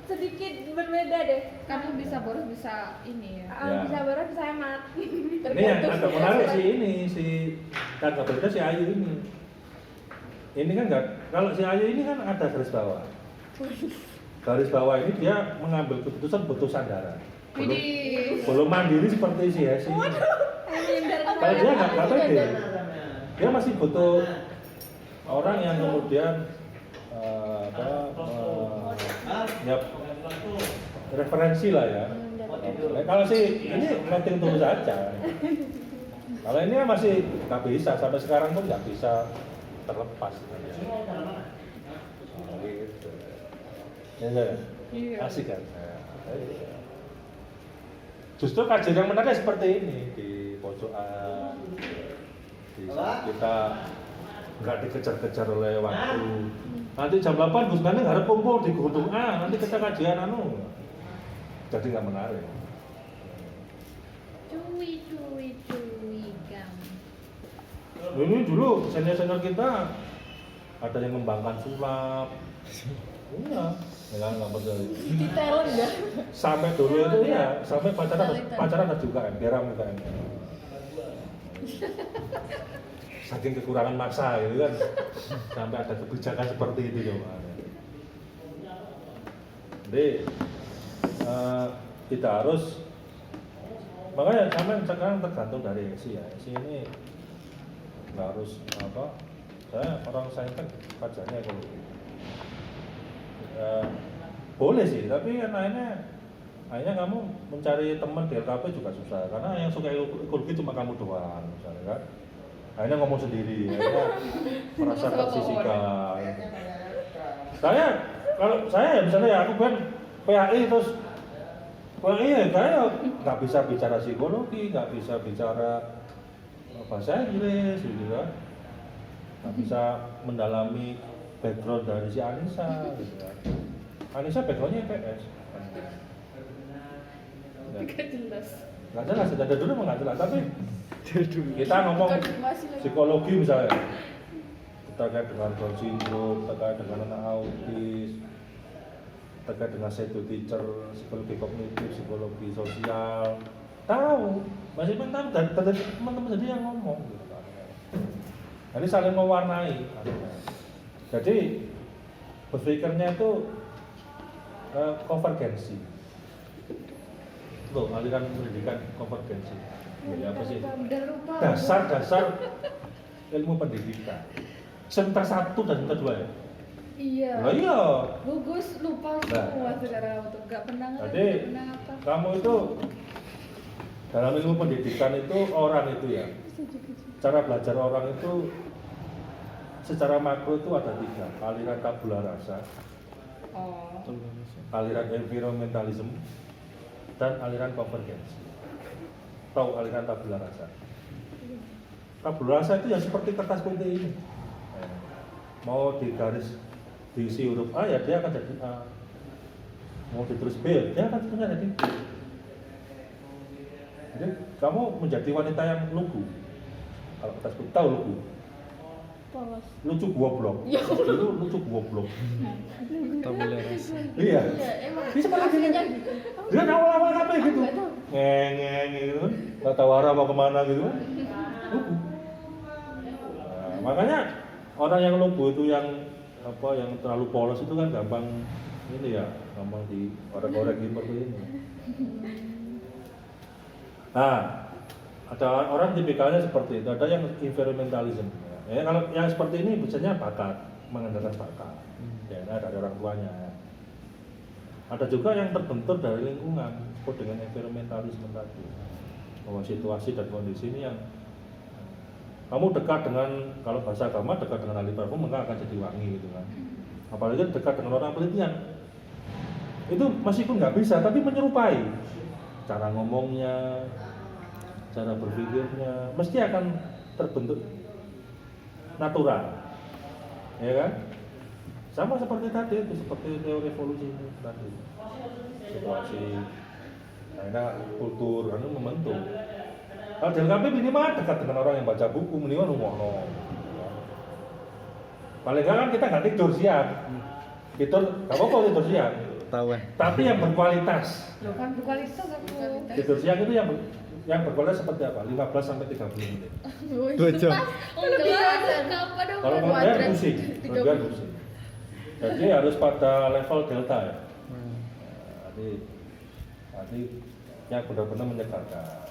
sedikit berbeda deh. Kamu bisa boros bisa ini ya. Ya. Bisa boros bisa hemat. Ini yang agak menarik sih ini si kan berbeda si Ayu ini. Ini kan enggak, kalau si Ayu ini kan ada garis bawah. Garis bawah ini dia mengambil keputusan butuh sandaran. Belum mandiri seperti si Esi. Kalau dia nggak pede, dia masih butuh orang yang kemudian referensi lah ya. Kalau sih ini noting tulus aja. Kalau ini kan masih nggak bisa, sampai sekarang pun nggak bisa terlepas. Gitu. Ya enggak? Iya. Asik kan? Justru kajian yang menarik seperti ini di pojokan, di saat kita nggak dikejar-kejar oleh waktu. Nanti jam 8 Gus Gandeng harap kumpul di Gunung A, nanti kita kajian jadi nggak menarik. Cuy gam. Ini dulu senior-senior kita ada yang membangkan sulap. Iya, nggak betul. Di talent ya. Sampai dulu itu ya, sampai pacaran ada juga emperam juga emperam. Saking kekurangan maksa gitu kan, sampai ada kebijakan seperti itu coba. Jadi kita harus, makanya sampai sekarang tergantung dari esi ya. Esi ini nggak harus apa, saya orang saintek pacarnya kalau boleh sih, tapi kan akhirnya kamu mencari teman di LKP juga susah, karena yang suka ekologi cuma kamu doang, misalnya kan. Akhirnya ngomong sendiri, akhirnya merasa tersisihkan. Kalau saya misalnya ya aku kan PAI terus PAI ya kayak nggak bisa bicara psikologi, nggak bisa bicara bahasa Inggris gitu kan, nggak bisa mendalami background dari si Anissa gitu kan. Anissa backgroundnya IPS. Nggak jelas, dari dulu emang nggak jelas, tapi kita ngomong psikologi misalnya terkait dengan Down syndrome, terkait dengan anak autis, terkait dengan shadow teacher, psikologi kognitif, psikologi sosial, tahu, masih tahu dari teman-teman sendiri yang ngomong gitu kan. Ini saling mewarnai. Jadi berpikirnya itu konvergensi. Loh, aliran pendidikan konvergensi. Ya, apa sih? Dasar ilmu pendidikan. Semester 1 dan semester 2 ya? Iya. Lah iya. Gugus lupa semua sekarang untuk nggak pernah Jadi apa. kamu itu dalam ilmu pendidikan itu orang itu ya. Cara belajar orang itu secara makro itu ada 3, aliran tabula rasa, aliran environmentalism, dan aliran konvergensi. Tahu aliran tabula rasa? Tabula rasa itu ya seperti kertas putih ini. Mau digaris diisi huruf A ya dia akan jadi A. Mau ditulis B ya dia akan jadi B. Jadi kamu menjadi wanita yang lugu. Kalau kertas putih tahu lugu. Polos. Lucu goblok. Itu lucu goblok. Tabula rasa. Iya. Emang Dia seperti aslinya ini. gitu. Dia awal-awal apa gitu. Nggak tahu. Ngeng gitu kan. Nggak tahu arah mau kemana gitu kan. Lugu. Nah, makanya orang yang lugu itu yang apa yang terlalu polos itu kan gampang ini ya, gampang diorek-orek seperti ini. Nah, ada orang tipikalnya seperti itu, ada yang environmentalism. Ya, kalau yang seperti ini biasanya bakat, mengandalkan bakat. Ya, dari orang tuanya. Ada juga yang terbentur dari lingkungan, disebut dengan environmentalism tadi. Bahwa situasi dan kondisi ini yang kamu dekat dengan, kalau bahasa agama dekat dengan ahli parfum maka akan jadi wangi gitu kan. Apalagi dekat dengan orang penelitian. Itu meskipun nggak bisa, tapi menyerupai cara ngomongnya, cara berpikirnya, mesti akan terbentuk natural, ya kan? Sama seperti tadi, itu seperti teori evolusi tadi. Situasi, nah, kultur, kan membentuk. Kalau di LKP minimal dekat dengan orang yang baca buku, minimal ngomong. Paling nggak kan kita nggak tidur siang. Tidur, nggak apa-apa tidur siang. Tawan. Tapi yang berkualitas. Loh kan berkualitas aku. Tidur siang itu yang berkualitas seperti apa? 15 sampai 30 menit. 2 jam. Kenapa dong? Kalau kalian pusing, kalian pusing. Jadi harus pada level delta ya. Jadi yang benar-benar menyegarkan.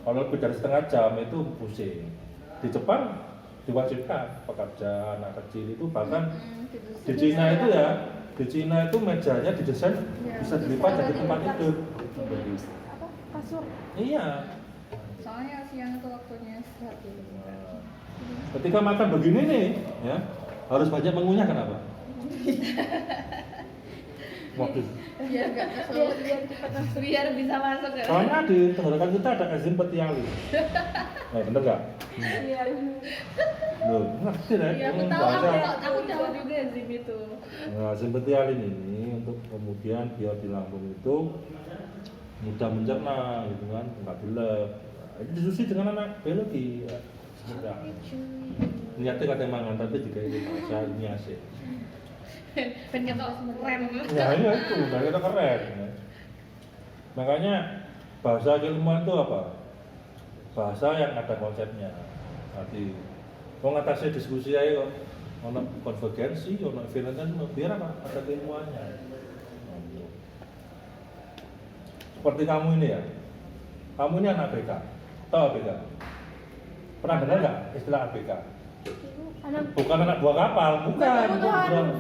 Kalau lebih dari setengah jam itu pusing. Di Jepang diwajibkan pekerja anak kecil itu, bahkan di Cina itu ya, di Cina itu mejanya didesain bisa dilipat jadi tempat tidur. jadi apa kasur. Iya. Soalnya siang itu waktunya istirahat dulu. Ketika makan begini nih, ya harus banyak mengunyah kenapa? Waktu. Biar nggak kesulut, biar bisa masuk ya. Soalnya di tenggorokan kita ada enzim petiali. Bener nggak? Iya. Loh, ngerti ya? Iya, aku tahu, aku tahu juga enzim itu. Nah, enzim petialin ini untuk kemudian biar di lambung itu mudah mencerna, gitu kan, nggak belek. Nah, ini diskusi dengan anak biologi. Ya. Sebentar. Niatnya kata mangan, tapi juga ini bahasa ini asik. Pengen ketok keren. Ya ini itu, bahasa itu keren. Ya. Makanya bahasa keilmuan itu apa? Bahasa yang ada konsepnya. Nanti mau ngatasi diskusi aja kok. Ono konvergensi, ono evidensi, biar apa? Ada keilmuannya. Seperti kamu ini ya. Kamu ini anak ABK. Tahu ABK? Pernah dengar nggak istilah ABK? Anak Bukan anak buah kapal, bukan. Bukan.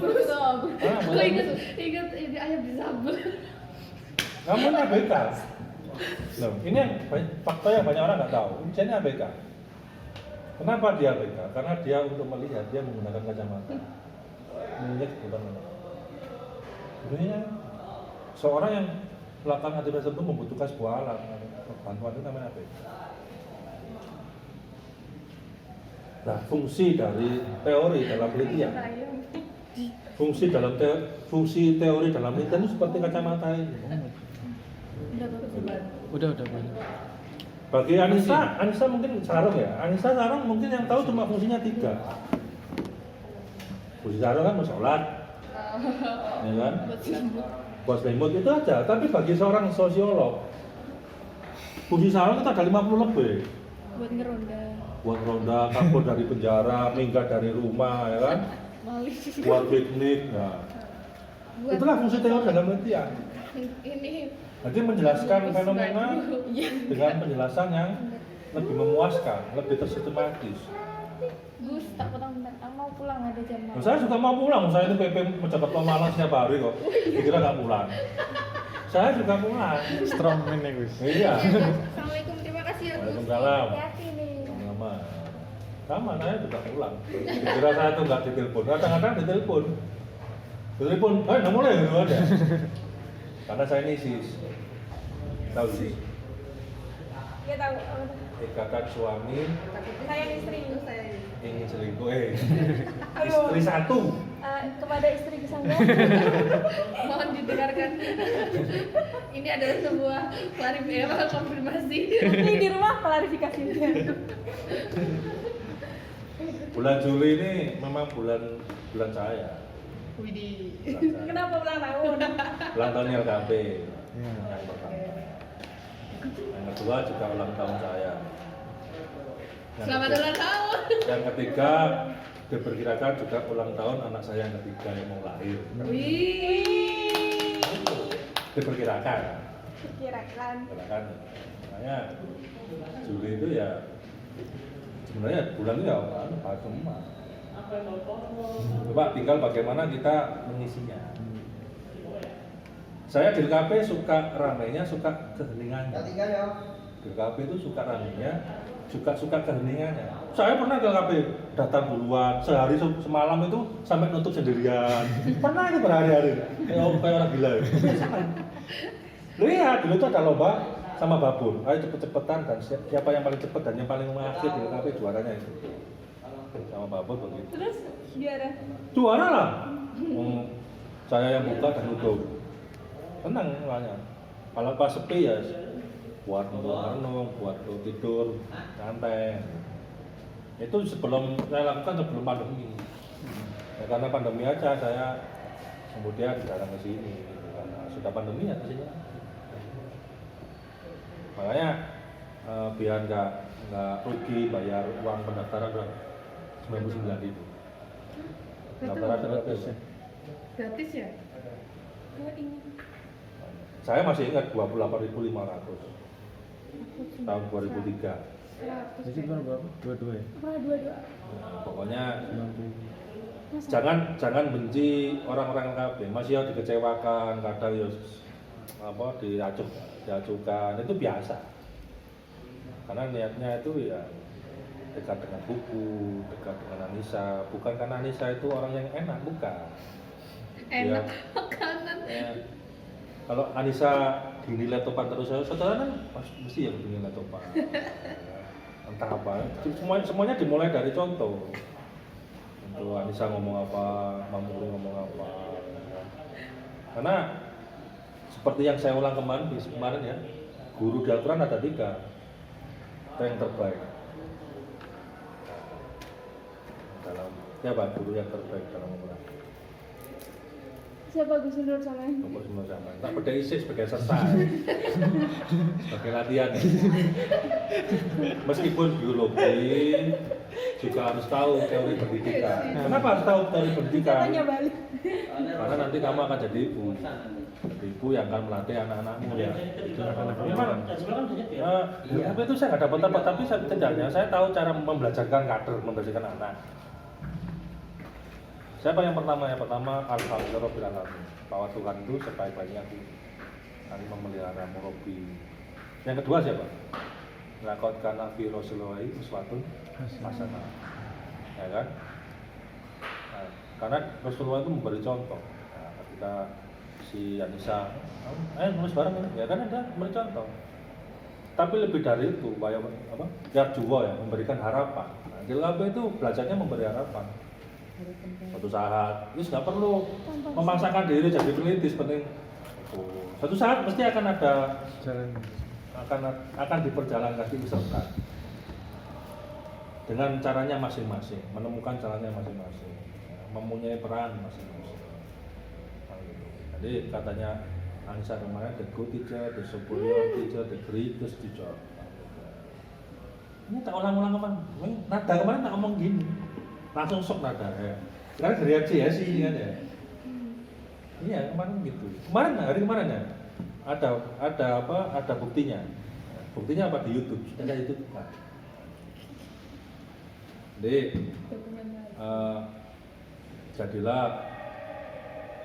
Aku ingat ini ayam disabel. Kamu ini ABK. Loh, ini yang fakta yang banyak orang nggak tahu. Ini ABK. Kenapa dia ABK? Karena dia untuk melihat dia menggunakan kacamata. Melihat bukan melihat. Sebenarnya seorang yang melakukan aktivitas tersebut membutuhkan sebuah alat. Bantuan itu namanya ABK. Nah, fungsi dari teori dalam penelitian, fungsi teori dalam penelitian itu seperti kacamata ini. Udah banyak. Bagi Anissa mungkin sarung ya. Anissa sarung mungkin yang tahu cuma fungsinya 3. Fungsi sarung kan sholat, ya kan? Buat selimut itu aja. Tapi bagi seorang sosiolog, fungsi sarung itu ada 50 lebih. Buat ngeronda. Buat ronda, kabur dari penjara, minggat dari rumah, ya kan? Maling. Buat piknik. Nah, Buat itulah fungsi teori dalam penelitian. ini Jadi menjelaskan fenomena Iya. dengan penjelasan yang lebih memuaskan, lebih tersistematis. Gus, tak potong bentar. Aku mau pulang ada jam Nah, saya juga mau pulang, saya itu PP mencatat Malang setiap hari kok. Dikira nggak pulang. Saya juga pulang. Strongman ya Gus. Iya. Assalamualaikum, terima kasih ya Gus. Waalaikumsalam. hati-hati nih. Sama, saya juga pulang. Dikira saya tuh nggak ditelepon, kadang-kadang ditelepon. Ditelepon, udah mulai gitu aja. Karena saya ini sis, tahu sih, Ya tahu. ikatan suami Saya istri. ingin selingkuh, Aduh. istri satu. Kepada istri kesangga. Mohon didengarkan. Ini adalah sebuah konfirmasi. Ini di rumah klarifikasinya. Bulan Juli ini memang bulan saya. Widih. Kenapa ulang tahun? Ulang tahun LKP Iya. yang pertama. Yang kedua juga ulang tahun saya. Selamat ulang tahun. Yang ketiga diperkirakan juga ulang tahun anak saya yang ketiga yang mau lahir. Wih. Diperkirakan. Kirakan. Silakan. Makanya Juli itu ya sebenarnya bulan itu ya semua. Coba tinggal bagaimana kita mengisinya. Saya di LKP suka ramainya, suka keheningannya. Di LKP itu suka ramainya, suka keheningannya. Saya pernah ke LKP datang duluan, sehari semalam itu sampai nutup sendirian. Pernah itu berhari-hari, kayak orang gila. Lihat dulu itu ada lomba sama babon. Ayo cepet-cepetan dan siapa yang paling cepet dan yang paling mengakhir di LKP juaranya itu. Sama babon begitu. Terus Juara lah. Saya yang buka dan nutup. Tenang makanya. Kalau pas sepi ya buat untuk merenung, buat untuk tidur, santai. Itu sebelum saya lakukan sebelum pandemi. Ya, karena pandemi aja saya kemudian datang ke sini. Karena sudah pandemi ya ke sini. Makanya biar nggak rugi bayar uang pendaftaran berapa? 99.000. Pendaftaran gratis ya. Gratis ya? Saya masih ingat 28.500 tahun 2003. Jadi berapa? 22 ya? Pokoknya 90. jangan benci orang-orang KB, masih yang dikecewakan kadang ya diajukan itu biasa. Karena niatnya itu ya dekat dengan buku, dekat dengan Anissa. Bukan karena Anissa itu orang yang enak, bukan. Enak Ya, makanan. ya. Kalau Anissa dinilai topan terus, saudara kan mesti yang dinilai topan. Entah apa, semuanya dimulai dari contoh. Untuk Anissa ngomong apa, Mamuri ngomong apa. Karena seperti yang saya ulang kemarin ya, guru di Al-Quran ada 3, itu yang terbaik. Dalam siapa guru yang terbaik dalam Al-Quran? Siapa Gus Nur sama ini? Nomor semua sama. Tak beda isi sebagai selesai, sebagai latihan. Meskipun biologi juga harus tahu teori pendidikan. Kenapa harus tahu teori pendidikan? Tanya balik. Karena nanti kamu akan jadi ibu. Jadi ibu yang akan melatih anak-anakmu ya. Gimana? Tapi itu saya nggak dapat apa, tapi setidaknya saya tahu cara membelajarkan kader, membelajarkan anak. Siapa yang pertama? Yang pertama Alhamdulillahirabbil alamin. Bahwa Tuhan itu sebaik-baiknya kami memelihara murabi. Yang kedua siapa? Laqad kana fi Rasulillahi uswatun hasanah. Ya kan? Nah, karena Rasulullah itu memberi contoh. Nah, ketika si Anissa, nulis bareng ini, ya kan ada memberi contoh. Tapi lebih dari itu, Yarjuwa ya, memberikan harapan. Nah, Jilbab itu belajarnya memberi harapan. Suatu saat, terus nggak perlu memaksakan diri jadi peneliti seperti itu. Suatu saat mesti akan ada Jalan. akan diperjalankan diserta dengan caranya masing-masing, menemukan caranya masing-masing, mempunyai peran masing-masing. Jadi katanya Anissa kemarin, the good teacher, the superior teacher, the greatest teacher. Ini tak ulang-ulang kemarin, nada kemarin tak ngomong gini, langsung sok nada ya. Sekarang reaksi ya sih kan ya. Iya kemarin gitu. Hari kemarin ya ada buktinya. Buktinya apa di YouTube? Sudah ada YouTube. Nah. Jadi jadilah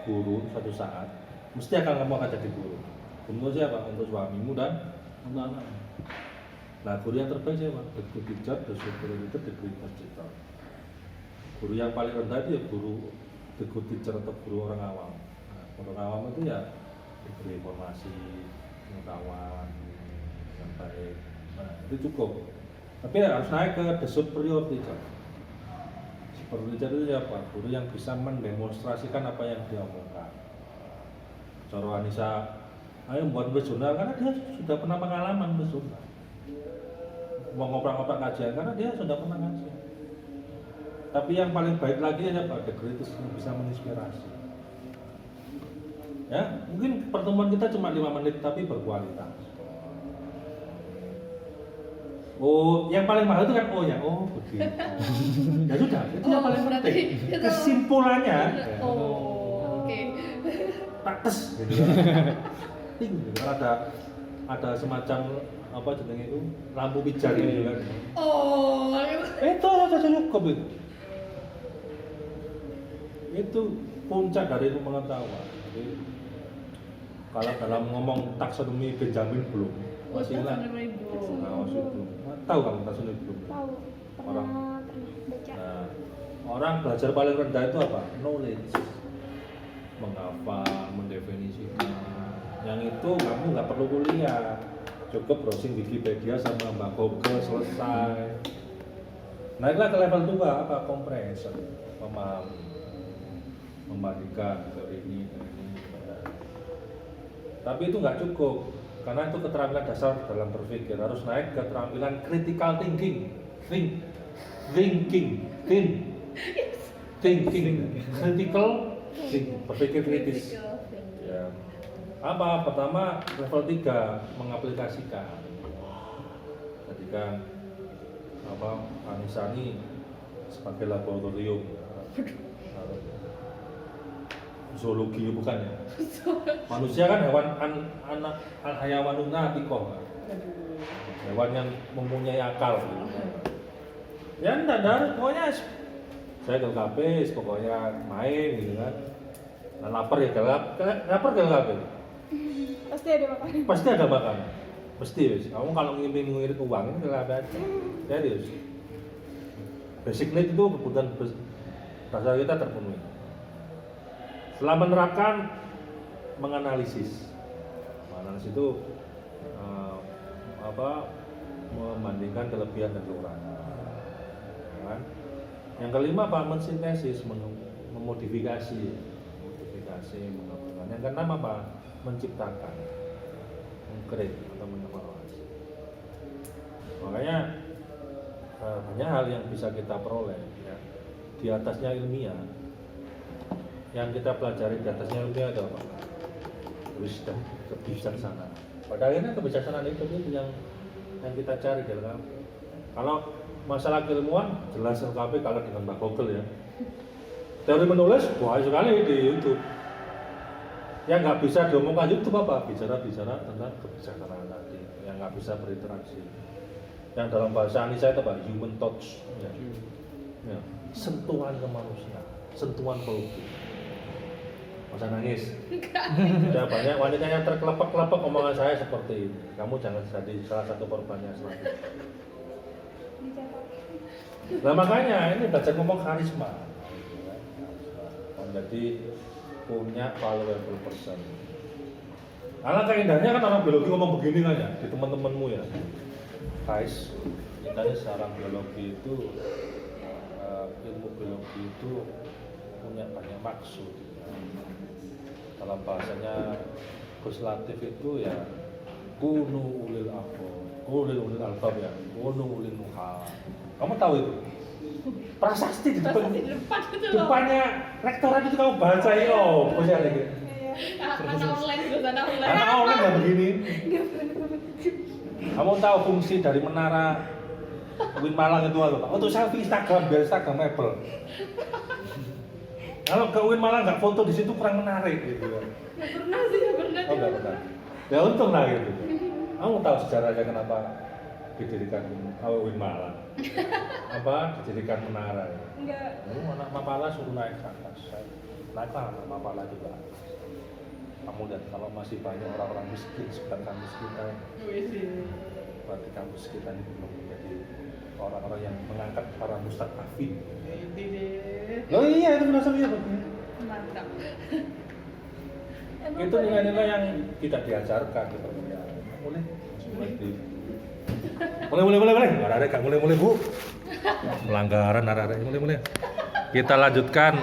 guru suatu saat. Mesti kamu akan jadi guru. Untuk siapa? Untuk suamimu dan untuk anakmu. Nah, guru yang terbaik siapa? The good teacher, the superior teacher, the greatest teacher. Guru yang paling rendah itu ya guru the good teacher atau guru orang awam. Nah, orang awam itu ya diberi informasi, pengetahuan yang baik. Nah, itu cukup. Tapi ya, harus naik ke the superior teacher. Superior teacher itu siapa? Guru yang bisa mendemonstrasikan apa yang dia omongkan. Cara Anissa, ayo buat nulis jurnal karena dia sudah pernah pengalaman nulis jurnal. Mau ngoprek-ngoprek kajian karena dia sudah pernah kajian. Tapi yang paling baik lagi siapa? The greatest yang bisa menginspirasi. Ya, mungkin pertemuan kita cuma 5 menit tapi berkualitas. Oh, yang paling mahal itu kan O-nya. Oh, begitu. Ya sudah, itu yang paling penting. Kesimpulannya. Oke. Tes gitu kan. Ada semacam apa jenenge itu lampu pijar gitu kan. Itu saja cukup itu. Itu puncak dari ilmu pengetahuan. Jadi kalau dalam ngomong taksonomi Benjamin Bloom, masih ingat? Masih belum. Tahu kamu taksonomi Bloom? Tahu. Pernah baca. Nah, orang belajar paling rendah itu apa? Knowledge. Menghafal, mendefinisikan. Yang itu kamu nggak perlu kuliah, cukup browsing Wikipedia sama Mbak Google selesai. Naiklah ke level 2 apa? Komprehensor, memahami, membandingkan teori ini. Tapi itu nggak cukup, karena itu keterampilan dasar dalam berpikir. Harus naik ke keterampilan critical thinking, critical. Berpikir kritis. Ya. Apa? Pertama level 3 mengaplikasikan. Jadikan Anissa ini sebagai laboratorium. Zoologi bukan ya? Manusia kan hewan hayawanun natiqah. Hewan yang mempunyai akal. Ya enggak ada, pokoknya saya ke kafe, pokoknya main gitu kan. Nah, lapar ke kafe. Pasti ada makanan. Pasti ada makanan. Mesti wis. Kamu kalau ngirit uang itu kenapa aja? Serius. Basic need itu kebutuhan dasar kita terpenuhi. Setelah menerapkan, menganalisis. Menganalisis itu membandingkan kelebihan dan kekurangan. Kan? Yang kelima apa? Mensintesis, memodifikasi, mengembangkan. Yang keenam apa? Menciptakan, mengcreate atau mengevaluasi. Makanya banyak hal yang bisa kita peroleh ya. Di atasnya ilmiah, yang kita pelajari di atasnya ilmiah itu apa? Wisdom, kebijaksanaan. Pada akhirnya kebijaksanaan itu yang kita cari dalam. Kalau masalah keilmuan jelas lengkap kalau dengan Mbak Google ya. Teori menulis banyak sekali di YouTube. Yang nggak bisa diomongkan YouTube apa? Bicara tentang kebijaksanaan tadi. Yang nggak bisa berinteraksi. Yang dalam bahasa Indonesia itu apa? Human touch. Ya. Ya. Sentuhan kemanusiaan, sentuhan peluk. Masa nangis? Sudah banyak wanita yang terkelepek-kelepek omongan saya seperti ini. Kamu jangan jadi salah satu korbannya selanjutnya. Nah makanya ini belajar ngomong karisma. Menjadi punya valuable person. Alangkah indahnya kan orang biologi ngomong begini kan ya di teman-temanmu ya. Guys, kita secara biologi itu ilmu biologi itu punya banyak maksud. Dalam bahasanya Gus Latif itu ya kunu ulil albab ya, kunu ulil nuha. Kamu tahu itu? Prasasti di depan depannya rektorat itu kamu baca ya, oh, bosnya lagi. Anak online juga sana online. Anak online nggak begini. Kamu tahu fungsi dari menara Win Malang itu apa? Untuk selfie Instagram biar Instagramable. Kalau ke Win Malang nggak foto di situ kurang menarik gitu. Nggak pernah sih, nggak pernah. Oh nggak pernah. Ya untung lah gitu. Kamu tahu sejarahnya kenapa didirikan Win Malang? Apa didirikan menara? Ya? Enggak. Anak Mapala suruh naik ke atas. Naiklah anak Mapala juga. Kamu lihat kalau masih banyak orang-orang miskin sekitar kampus kita, berarti kampus kita ini belum menjadi orang-orang yang mengangkat para mustaqafin. Oh iya itu filosofnya begini. Mantap. Itu nilai-nilai yang tidak diajarkan di perkuliahan. Mulai. Arek-arek gak mulai bu. Melanggaran arek-arek mulai. Kita lanjutkan.